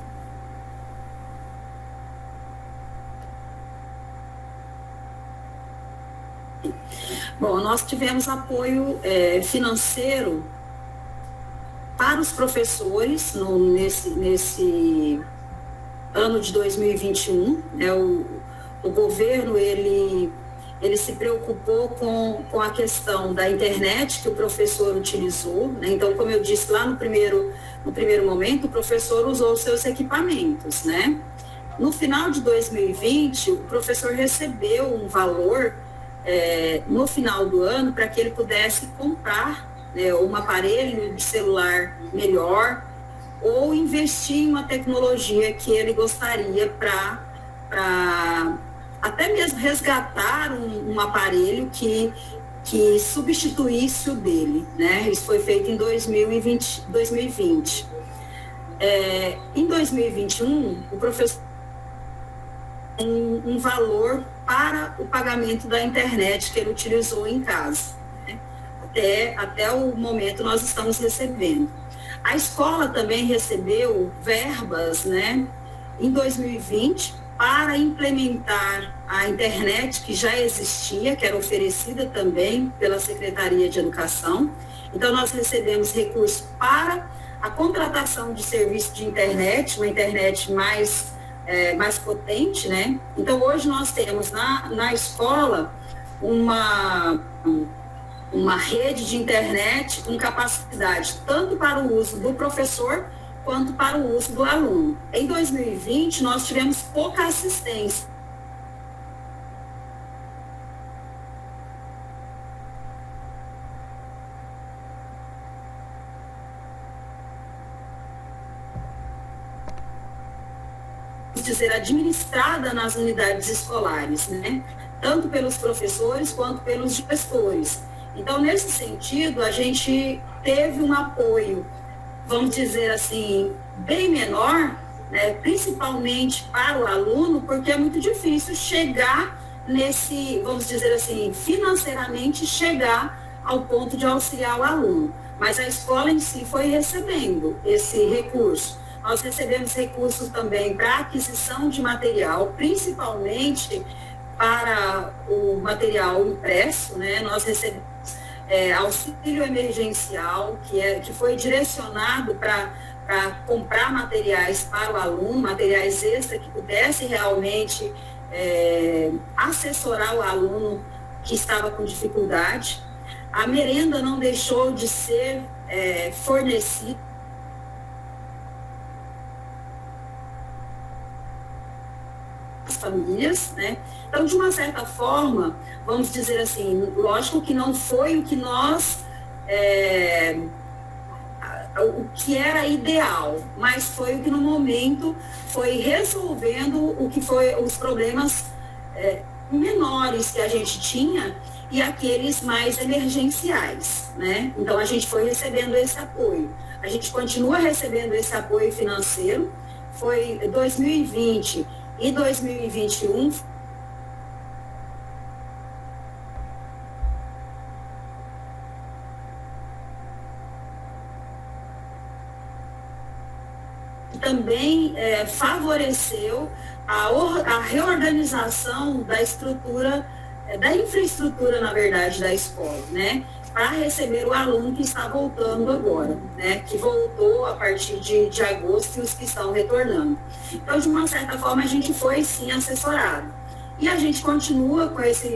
S4: Bom, nós tivemos apoio financeiro para os professores nesse ano de 2021. Né, o governo, ele se preocupou com a questão da internet que o professor utilizou, né? Então, como eu disse lá no primeiro momento, o professor usou os seus equipamentos, né? No final de 2020, o professor recebeu um valor no final do ano para que ele pudesse comprar um aparelho de celular melhor ou investir em uma tecnologia que ele gostaria para até mesmo resgatar um aparelho que substituísse o dele, né? Isso foi feito em 2020. Em 2021, o professor um valor para o pagamento da internet que ele utilizou em casa, né? Até o momento nós estamos recebendo. A escola também recebeu verbas, né, em 2020 para implementar a internet que já existia, que era oferecida também pela Secretaria de Educação. Então, nós recebemos recursos para a contratação de serviço de internet, uma internet mais potente, né? Então, hoje nós temos na escola uma rede de internet com capacidade tanto para o uso do professor quanto para o uso do aluno. Em 2020, nós tivemos pouca assistência. Dizer, administrada nas unidades escolares, né? Tanto pelos professores quanto pelos gestores. Então, nesse sentido, a gente teve um apoio, vamos dizer assim, bem menor, né? Principalmente para o aluno, porque é muito difícil chegar nesse, vamos dizer assim, financeiramente chegar ao ponto de auxiliar o aluno. Mas a escola em si foi recebendo esse recurso. Nós recebemos recursos também para aquisição de material, principalmente para o material impresso, né? Nós recebemos auxílio emergencial, que foi direcionado para comprar materiais para o aluno, materiais extra que pudesse realmente assessorar o aluno que estava com dificuldade. A merenda não deixou de ser fornecida às famílias, né? Então, de uma certa forma, vamos dizer assim, lógico que não foi o que nós, o que era ideal, mas foi o que no momento foi resolvendo o que foi os problemas menores que a gente tinha e aqueles mais emergenciais, né? Então, a gente foi recebendo esse apoio. A gente continua recebendo esse apoio financeiro. Foi 2020 e 2021 também favoreceu a reorganização da estrutura, da infraestrutura, na verdade, da escola, né? Para receber o aluno que está voltando agora, né? Que voltou a partir de agosto e os que estão retornando. Então, de uma certa forma, a gente foi, sim, assessorado. E a gente continua com essa,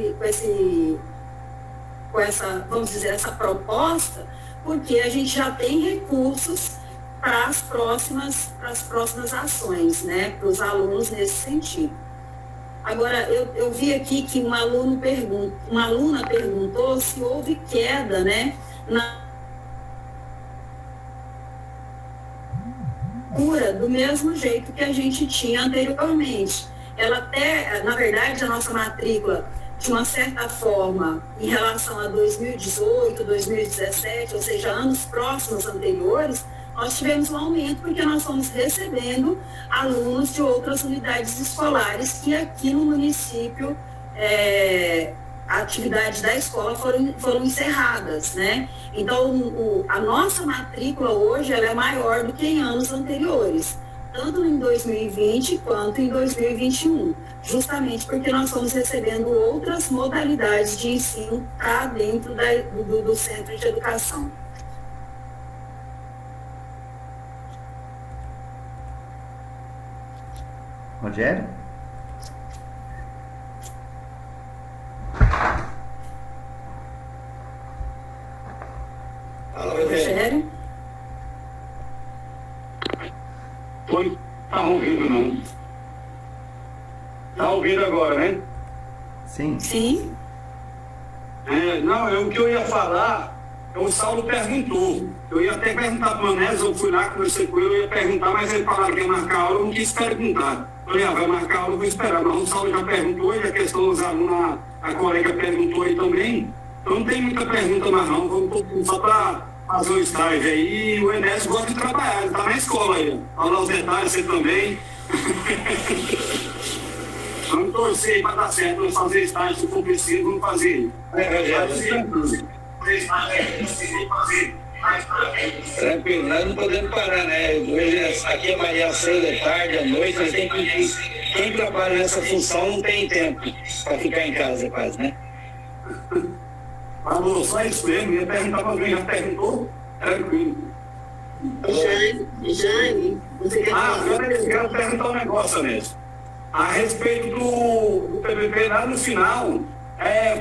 S4: vamos dizer, essa proposta, porque a gente já tem recursos para as próximas ações, né? Para os alunos nesse sentido. Agora, eu vi aqui que uma aluna perguntou se houve queda, né, na cura, do mesmo jeito que a gente tinha anteriormente. Ela até, na verdade, a nossa matrícula, de uma certa forma, em relação a 2018, 2017, ou seja, anos próximos anteriores, nós tivemos um aumento porque nós fomos recebendo alunos de outras unidades escolares que aqui no município a atividade da escola foram encerradas, né? Então, a nossa matrícula hoje ela é maior do que em anos anteriores, tanto em 2020 quanto em 2021, justamente porque nós fomos recebendo outras modalidades de ensino para dentro do centro de educação.
S1: Rogério?
S4: Rogério?
S7: Foi, tá ouvindo não? agora, né?
S1: Sim.
S4: Sim.
S7: O que eu ia falar, o Saulo perguntou. Eu ia até perguntar para o Manés, eu fui lá, conversei com ele, eu ia perguntar, mas ele falou que ia marcar a aula, eu não quis perguntar. Eu falei, vai marcar a aula, eu vou esperar. Mas o Saulo já perguntou, e a questão dos alunos, a colega perguntou aí também. Então não tem muita pergunta mais não, vamos só para fazer o estágio aí. E o Enéas gosta de trabalhar, ele está na escola aí. Falar os detalhes, você também. Vamos torcer aí para dar certo, vamos fazer estágio, se for preciso, vamos fazer.
S2: Tranquilo, nós não podemos parar, né? Hoje aqui amanhã cedo, é tarde, à noite, mas quem trabalha nessa função não tem tempo para ficar em casa quase, né?
S7: Falou, só isso mesmo, ia perguntar para alguém, já perguntou? Tranquilo.
S3: Jane, você quer falar?
S7: Agora eu quero perguntar um negócio mesmo. A respeito do PPP lá no final,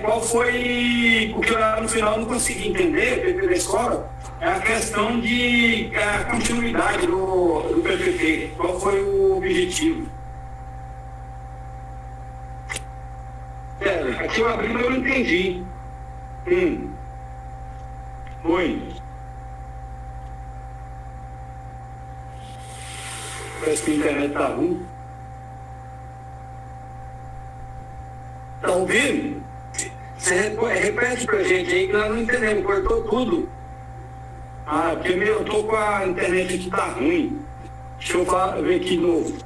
S7: qual foi, porque lá no final eu não consegui entender, o PPP da escola, é a questão de a continuidade do PPP. Qual foi o objetivo? Aqui eu abri, mas eu não entendi. Oi. Parece que a internet tá ruim. Tá ouvindo? Você repete pra gente aí que nós não entendemos, cortou tudo. Porque eu tô com a internet aqui, tá ruim. Deixa eu ver aqui de novo.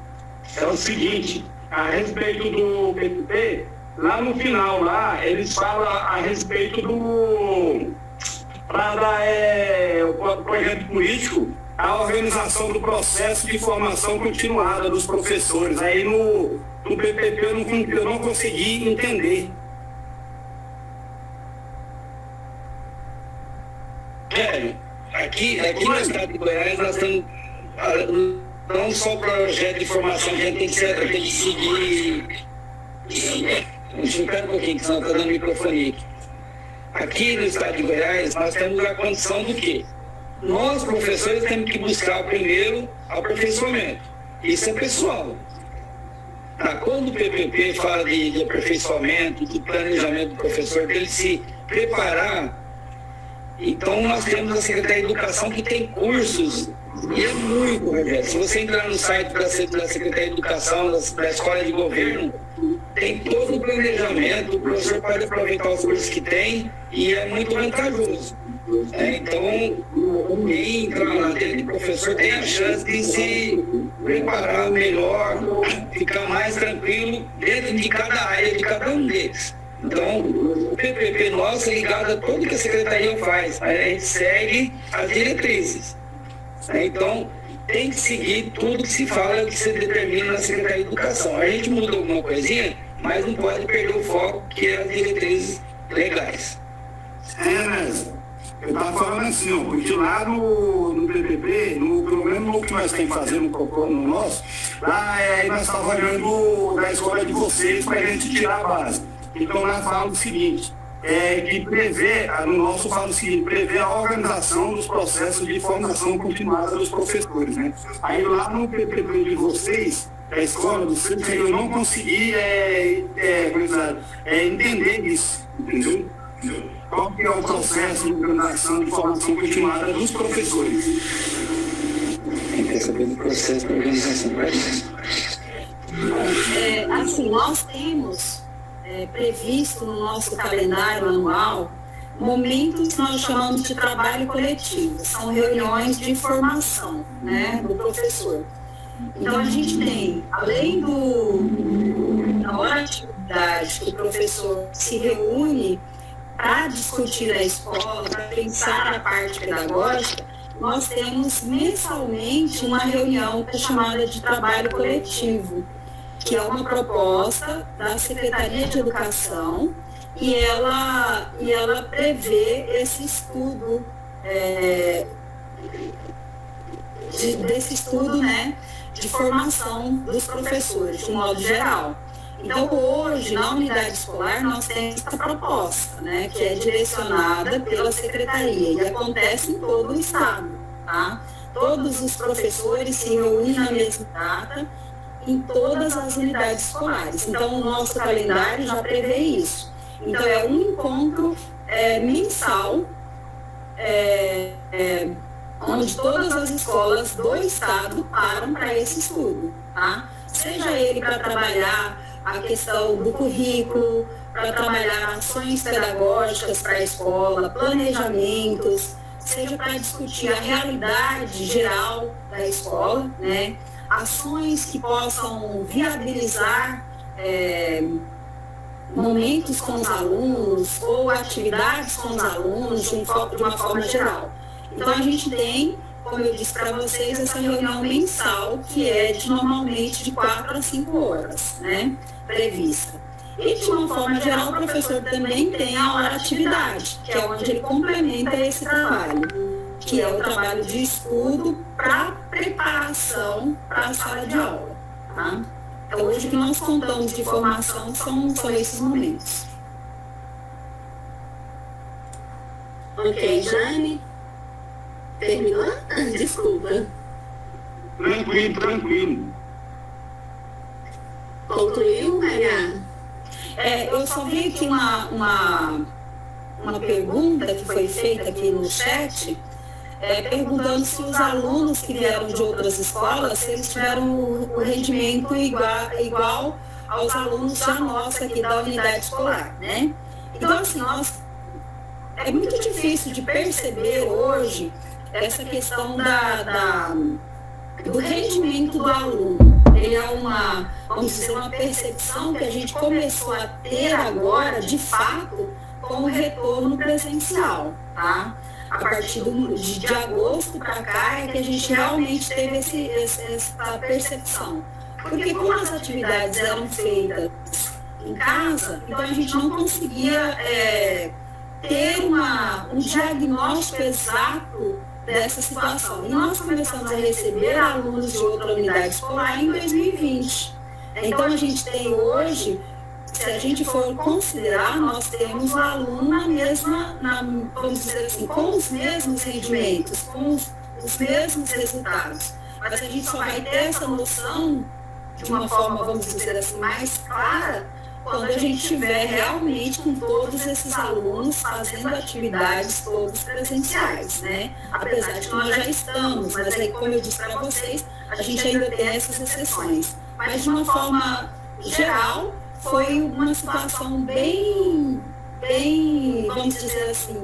S7: É o seguinte, a respeito do PPP, lá no final, lá, eles falam a respeito do projeto político, a organização do processo de formação continuada dos professores. Aí no PPP eu não consegui entender.
S2: Aqui no estado de Goiás nós estamos, não só o projeto de formação, a gente tem que seguir. Espera um pouquinho, que senão está dando microfone aqui. Aqui no estado de Goiás nós temos a condição do quê? Nós, professores, temos que buscar primeiro aperfeiçoamento. Isso é pessoal. Quando o PPP fala de aperfeiçoamento, do planejamento do professor, dele se preparar, então nós temos a Secretaria de Educação que tem cursos, e é muito, Rogério. Se você entrar no site da Secretaria de Educação, da Escola de Governo, tem todo o planejamento, o professor pode aproveitar os cursos que tem e é muito vantajoso. Então, quem entrar lá dentro de professor tem a chance de se preparar melhor, ficar mais tranquilo dentro de cada área, de cada um deles. Então, o PPP nosso é ligado a tudo que a Secretaria faz, a gente segue as diretrizes. Então, tem que seguir tudo que se fala, que se determina na Secretaria de Educação. A gente muda alguma coisinha, mas não pode perder o foco, que é as diretrizes legais.
S7: Mas eu estava falando assim, continuar no PPP, no programa que nós temos que fazer no nosso, lá nós estávamos olhando da escola de vocês para a gente tirar a base. Então lá fala o seguinte, que prevê, no nosso fala o seguinte, prevê a organização dos processos de formação continuada dos professores, né? Aí lá no PPP de vocês, da escola do centro, eu não consegui entender isso, entendeu? Qual que é o processo de organização de formação continuada dos professores?
S2: Quem quer saber do processo de organização?
S4: Assim, nós temos previsto no nosso calendário anual momentos que nós chamamos de trabalho coletivo, são reuniões de formação, né, do professor. Então a gente tem, além da hora de atividade que o professor se reúne para discutir a escola, para pensar a parte pedagógica, nós temos mensalmente uma reunião que é chamada de trabalho coletivo, que é uma proposta da Secretaria de Educação e ela prevê esse estudo, desse estudo, né, de formação dos professores, de modo geral. Então, hoje, na unidade escolar, nós temos essa proposta, né, que é direcionada pela Secretaria e acontece em todo o estado, tá? Todos os professores se reúnem na mesma data em todas as unidades escolares. Então, o nosso calendário já prevê isso. Então, é um encontro mensal, onde todas as escolas do estado param para esse estudo, tá? Seja ele para trabalhar a questão do currículo, para trabalhar ações pedagógicas para a escola, planejamentos, seja para discutir a realidade geral da escola, né? Ações que possam viabilizar momentos com os alunos ou atividades com os alunos de uma forma geral. Então, a gente tem, como eu disse para vocês, essa reunião mensal, que é normalmente de 4 a 5 horas, né, prevista. E, de uma forma geral, o professor também tem a hora atividade, que é onde ele complementa esse trabalho, que é o trabalho de estudo para preparação para a sala de aula, tá? Então, hoje o que nós contamos de formação são esses momentos.
S3: Ok, Jane? Terminou? Desculpa.
S7: Tranquilo.
S3: Concluiu, Maria?
S4: Eu só vi aqui uma pergunta que foi feita aqui no chat, perguntando se os alunos que vieram de outras escolas, se eles tiveram o rendimento igual aos alunos da nossa aqui da unidade escolar, né? Então, assim, é muito difícil de perceber hoje essa questão do rendimento do aluno. Ele é uma percepção que a gente começou a ter agora, de fato, com o retorno presencial, tá? A partir de agosto para cá é que a gente realmente teve essa percepção. Porque como as atividades eram feitas em casa, então a gente não conseguia ter um diagnóstico exato dessa situação. E nós começamos a receber alunos de outra unidade escolar em 2020. Então, a gente tem hoje, se a gente for considerar, nós temos o aluno vamos dizer assim, com os mesmos rendimentos, com os mesmos resultados. Mas a gente só vai ter essa noção de uma forma, vamos dizer assim, mais clara, quando a gente estiver realmente com todos esses alunos fazendo atividades todos presenciais, né? Apesar de que nós já estamos, mas aí, como eu disse para vocês, a gente ainda tem essas exceções. Mas, de uma forma geral, foi uma situação bem, vamos dizer assim,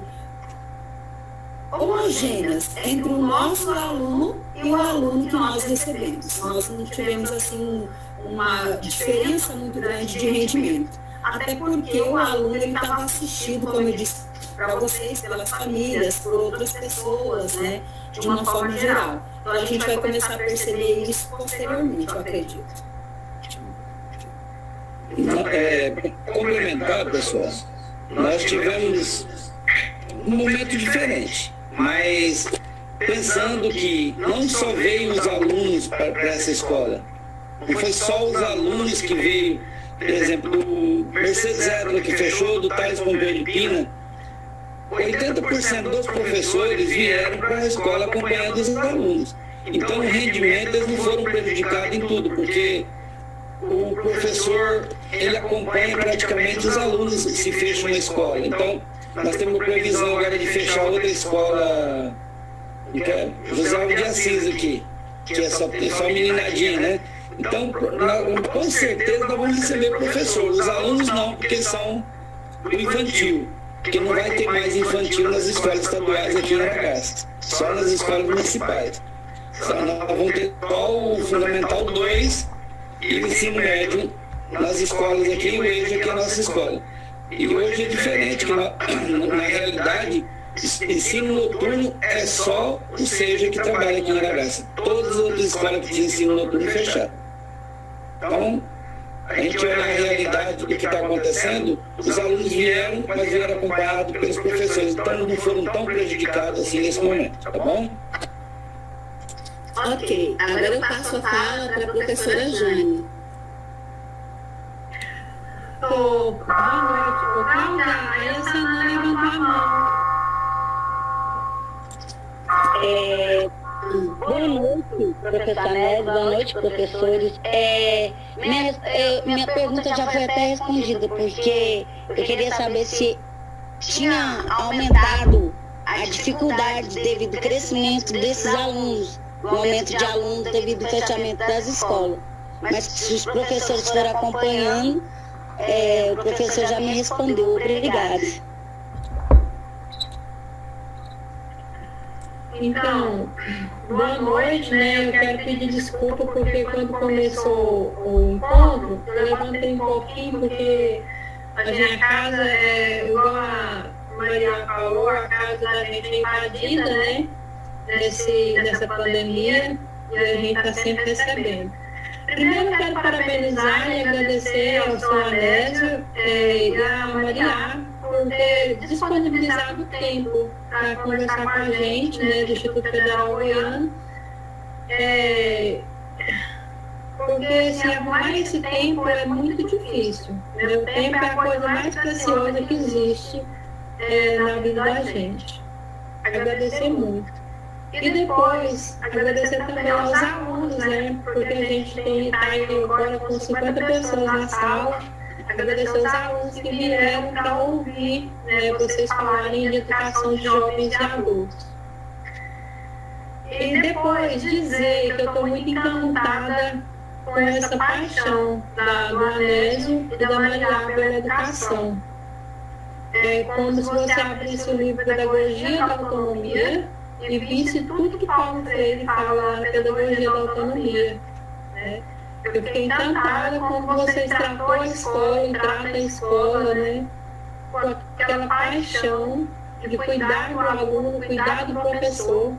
S4: homogêneas entre o nosso aluno e o aluno que nós recebemos. Nós não tivemos, assim, uma diferença muito grande de rendimento. Até porque o aluno estava assistido, como eu disse para vocês, pelas famílias, por outras pessoas, né, de uma forma geral. Então, a gente vai começar a perceber isso posteriormente, eu acredito.
S5: Complementar, pessoal, nós tivemos um momento diferente, mas pensando que não só veio os alunos para essa escola, não foi só os alunos que veio, por exemplo, do Mercedes Edla, que fechou, do Thales Pompeu de Pina, 80% dos professores vieram para a escola acompanhando os alunos. Então, o rendimento, eles não foram prejudicados em tudo, porque o professor, ele acompanha praticamente os alunos que se fecham na escola. Então, nós temos previsão agora de fechar outra escola, que é José Alves de Assis aqui, que é só meninadinha, né? Então, com certeza, nós vamos receber professor. Os alunos não, porque eles são do infantil, porque não vai ter mais infantil nas escolas estaduais aqui em Aragaças, só nas escolas municipais. Nós vamos ter só o Fundamental 2 e o ensino médio nas escolas aqui, e o EJA aqui é a nossa escola. E hoje é diferente, que na realidade, ensino noturno é só o SEJA que trabalha aqui em Aragaças. Todas as outras escolas que tinham ensino noturno fecharam. Então, a gente olha a realidade do que está acontecendo, os alunos vieram, mas vieram acompanhados pelos professores, então não foram tão prejudicados assim nesse momento, tá bom?
S3: Ok, agora eu passo a fala para a professora Jane.
S8: Boa noite, Cláudia. A Elsa não levantou a mão.
S9: Boa noite, professor Anésio, boa noite, professores. Minha pergunta já foi até respondida, porque eu queria saber se tinha aumentado a dificuldade devido ao crescimento desses alunos, o aumento de alunos devido ao fechamento das escolas. Mas se os professores foram acompanhando, o professor já me respondeu. Obrigada.
S8: Então, boa noite, né? Eu quero pedir desculpa porque quando começou o encontro, eu levantei um pouquinho porque a minha casa igual a Maria falou, a casa da gente é invadida, né? Nessa pandemia, e a gente está sempre recebendo. Primeiro, eu quero parabenizar e agradecer ao senhor Anésio e à Maria por ter disponibilizado o tempo para conversar com a gente, né, do Instituto Federal Goiano. Porque se arrumar esse tempo é muito difícil. Né? O tempo é a coisa mais preciosa que existe na vida da gente. Agradecer muito. E depois, agradecer também aos alunos, né? Porque a gente está aí agora com 50 pessoas na sala. Agradecer aos alunos que vieram para ouvir, né, vocês falarem de educação de jovens e adultos. E depois dizer que eu estou muito encantada com essa paixão do Anésio e da Maria pela educação. É como se você abrisse o livro Pedagogia da Autonomia e visse tudo que Paulo Freire fala na Pedagogia da Autonomia. Né? Eu fiquei encantada como vocês tratou a escola e tratam a escola, né? Com aquela paixão de cuidar do aluno, cuidar do professor.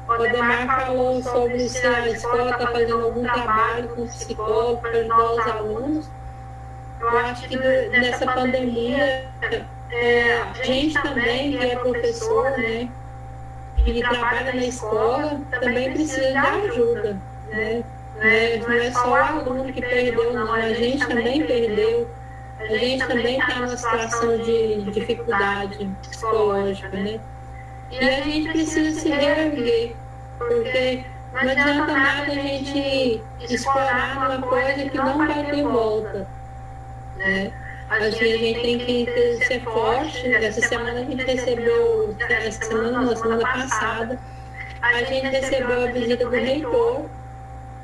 S8: O Ademar falou sobre se a escola está fazendo algum trabalho com psicólogo para ajudar os alunos. Eu acho que nessa pandemia, a gente também, que é professor, né? Que trabalha na escola, também precisa de ajuda, né? Não é só o aluno que perdeu, não, a gente também perdeu, a gente também está numa situação de dificuldade psicológica, né? E a gente precisa se reerguer, porque não adianta nada a gente explorar uma coisa que não vai ter volta, né? A gente tem que ser forte. Essa semana a gente recebeu, na semana passada, a gente recebeu a visita do reitor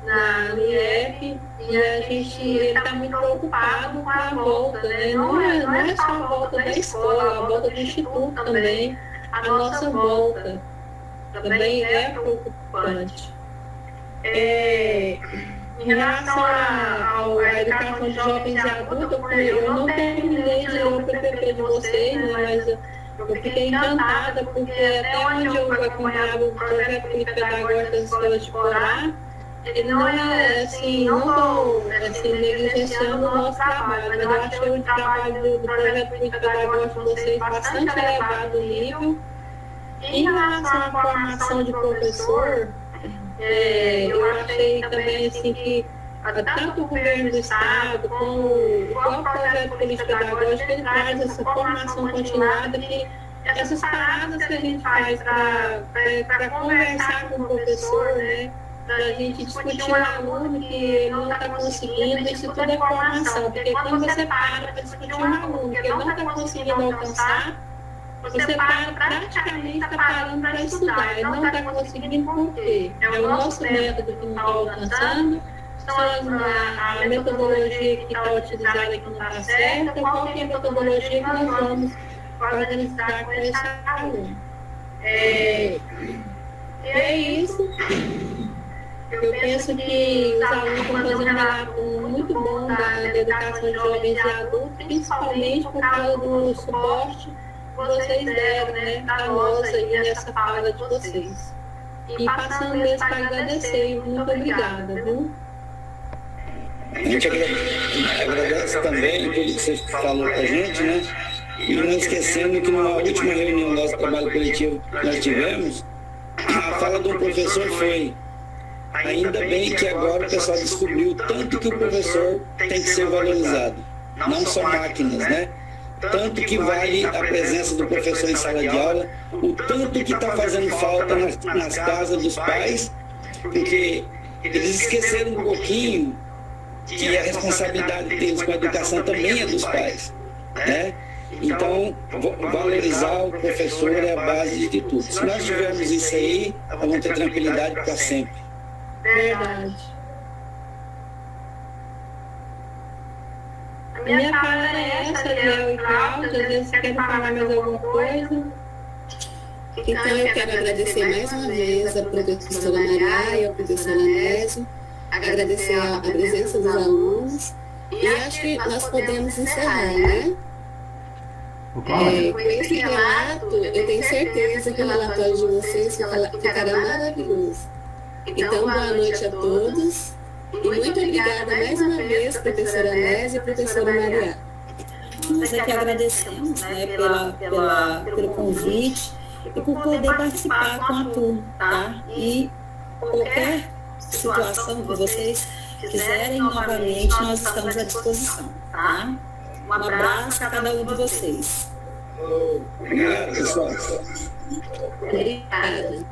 S8: no IF e ele está muito preocupado com a volta, né? Não é só a volta da escola, a volta do instituto também, a nossa volta também é preocupante. Em relação à educação de jovens e adultos, eu não terminei de ler o PPP de vocês, né, mas eu fiquei encantada, porque até onde eu acompanhava o projeto pedagógico das escolas de Porá, ele não é assim, não estou negligenciando o nosso trabalho, mas eu achei o trabalho do projeto pedagógico de vocês bastante elevado o nível. Em relação à formação de professor, eu achei também assim que tanto o governo do estado como o projeto político pedagógico, ele traz essa formação continuada, que essas paradas que a gente faz para conversar com o professor, né, para a gente discutir um aluno que ele não está conseguindo, isso tudo é formação, porque quando você para discutir um aluno que ele não está conseguindo alcançar, você praticamente está parando para estudar, ele não está conseguindo por quê? É o nosso método que não está alcançando, a metodologia que está utilizada aqui não está certa, qual que é a metodologia que nós vamos organizar com esse aluno. É isso. Eu penso que os alunos estão fazendo um relato muito bom da educação de jovens e adultos, principalmente por causa do suporte que vocês deram, né, para nós aí nessa fala de vocês. E passando mesmo para agradecer, muito obrigada, viu?
S5: A gente agradece também tudo que você falou com a gente, né? E não esquecendo que na última reunião do nosso trabalho coletivo que nós tivemos, a fala do professor foi: ainda bem que agora o pessoal descobriu tanto que o professor tem que ser valorizado. Não só máquinas, né? tanto que vale a presença do professor em sala de aula, o tanto que está fazendo falta nas casas dos pais, porque eles esqueceram um pouquinho que a responsabilidade deles com a educação também é dos pais, né? Então, valorizar o professor é a base de tudo. Se nós tivermos isso aí, vamos ter tranquilidade para sempre.
S8: Verdade. Minha fala é essa, Léo e Cláudia, às vezes querem falar mais alguma coisa.
S3: Então, eu quero agradecer mais uma vez a professora Maria e ao professor Anésio, agradecer a presença dos alunos, e acho que nós podemos encerrar, né? Com esse relato, eu tenho certeza que o relatório de vocês ficará maravilhoso. Então, boa noite a todos. E muito obrigada mais uma vez, professora Anésio e professora Maria.
S4: Nós é que agradecemos, né, pelo convite e por poder participar com a turma, tá? E qualquer situação que vocês quiserem novamente, nós estamos à disposição, tá? Um abraço a cada um de vocês.
S5: Obrigado, pessoal.
S3: Obrigada.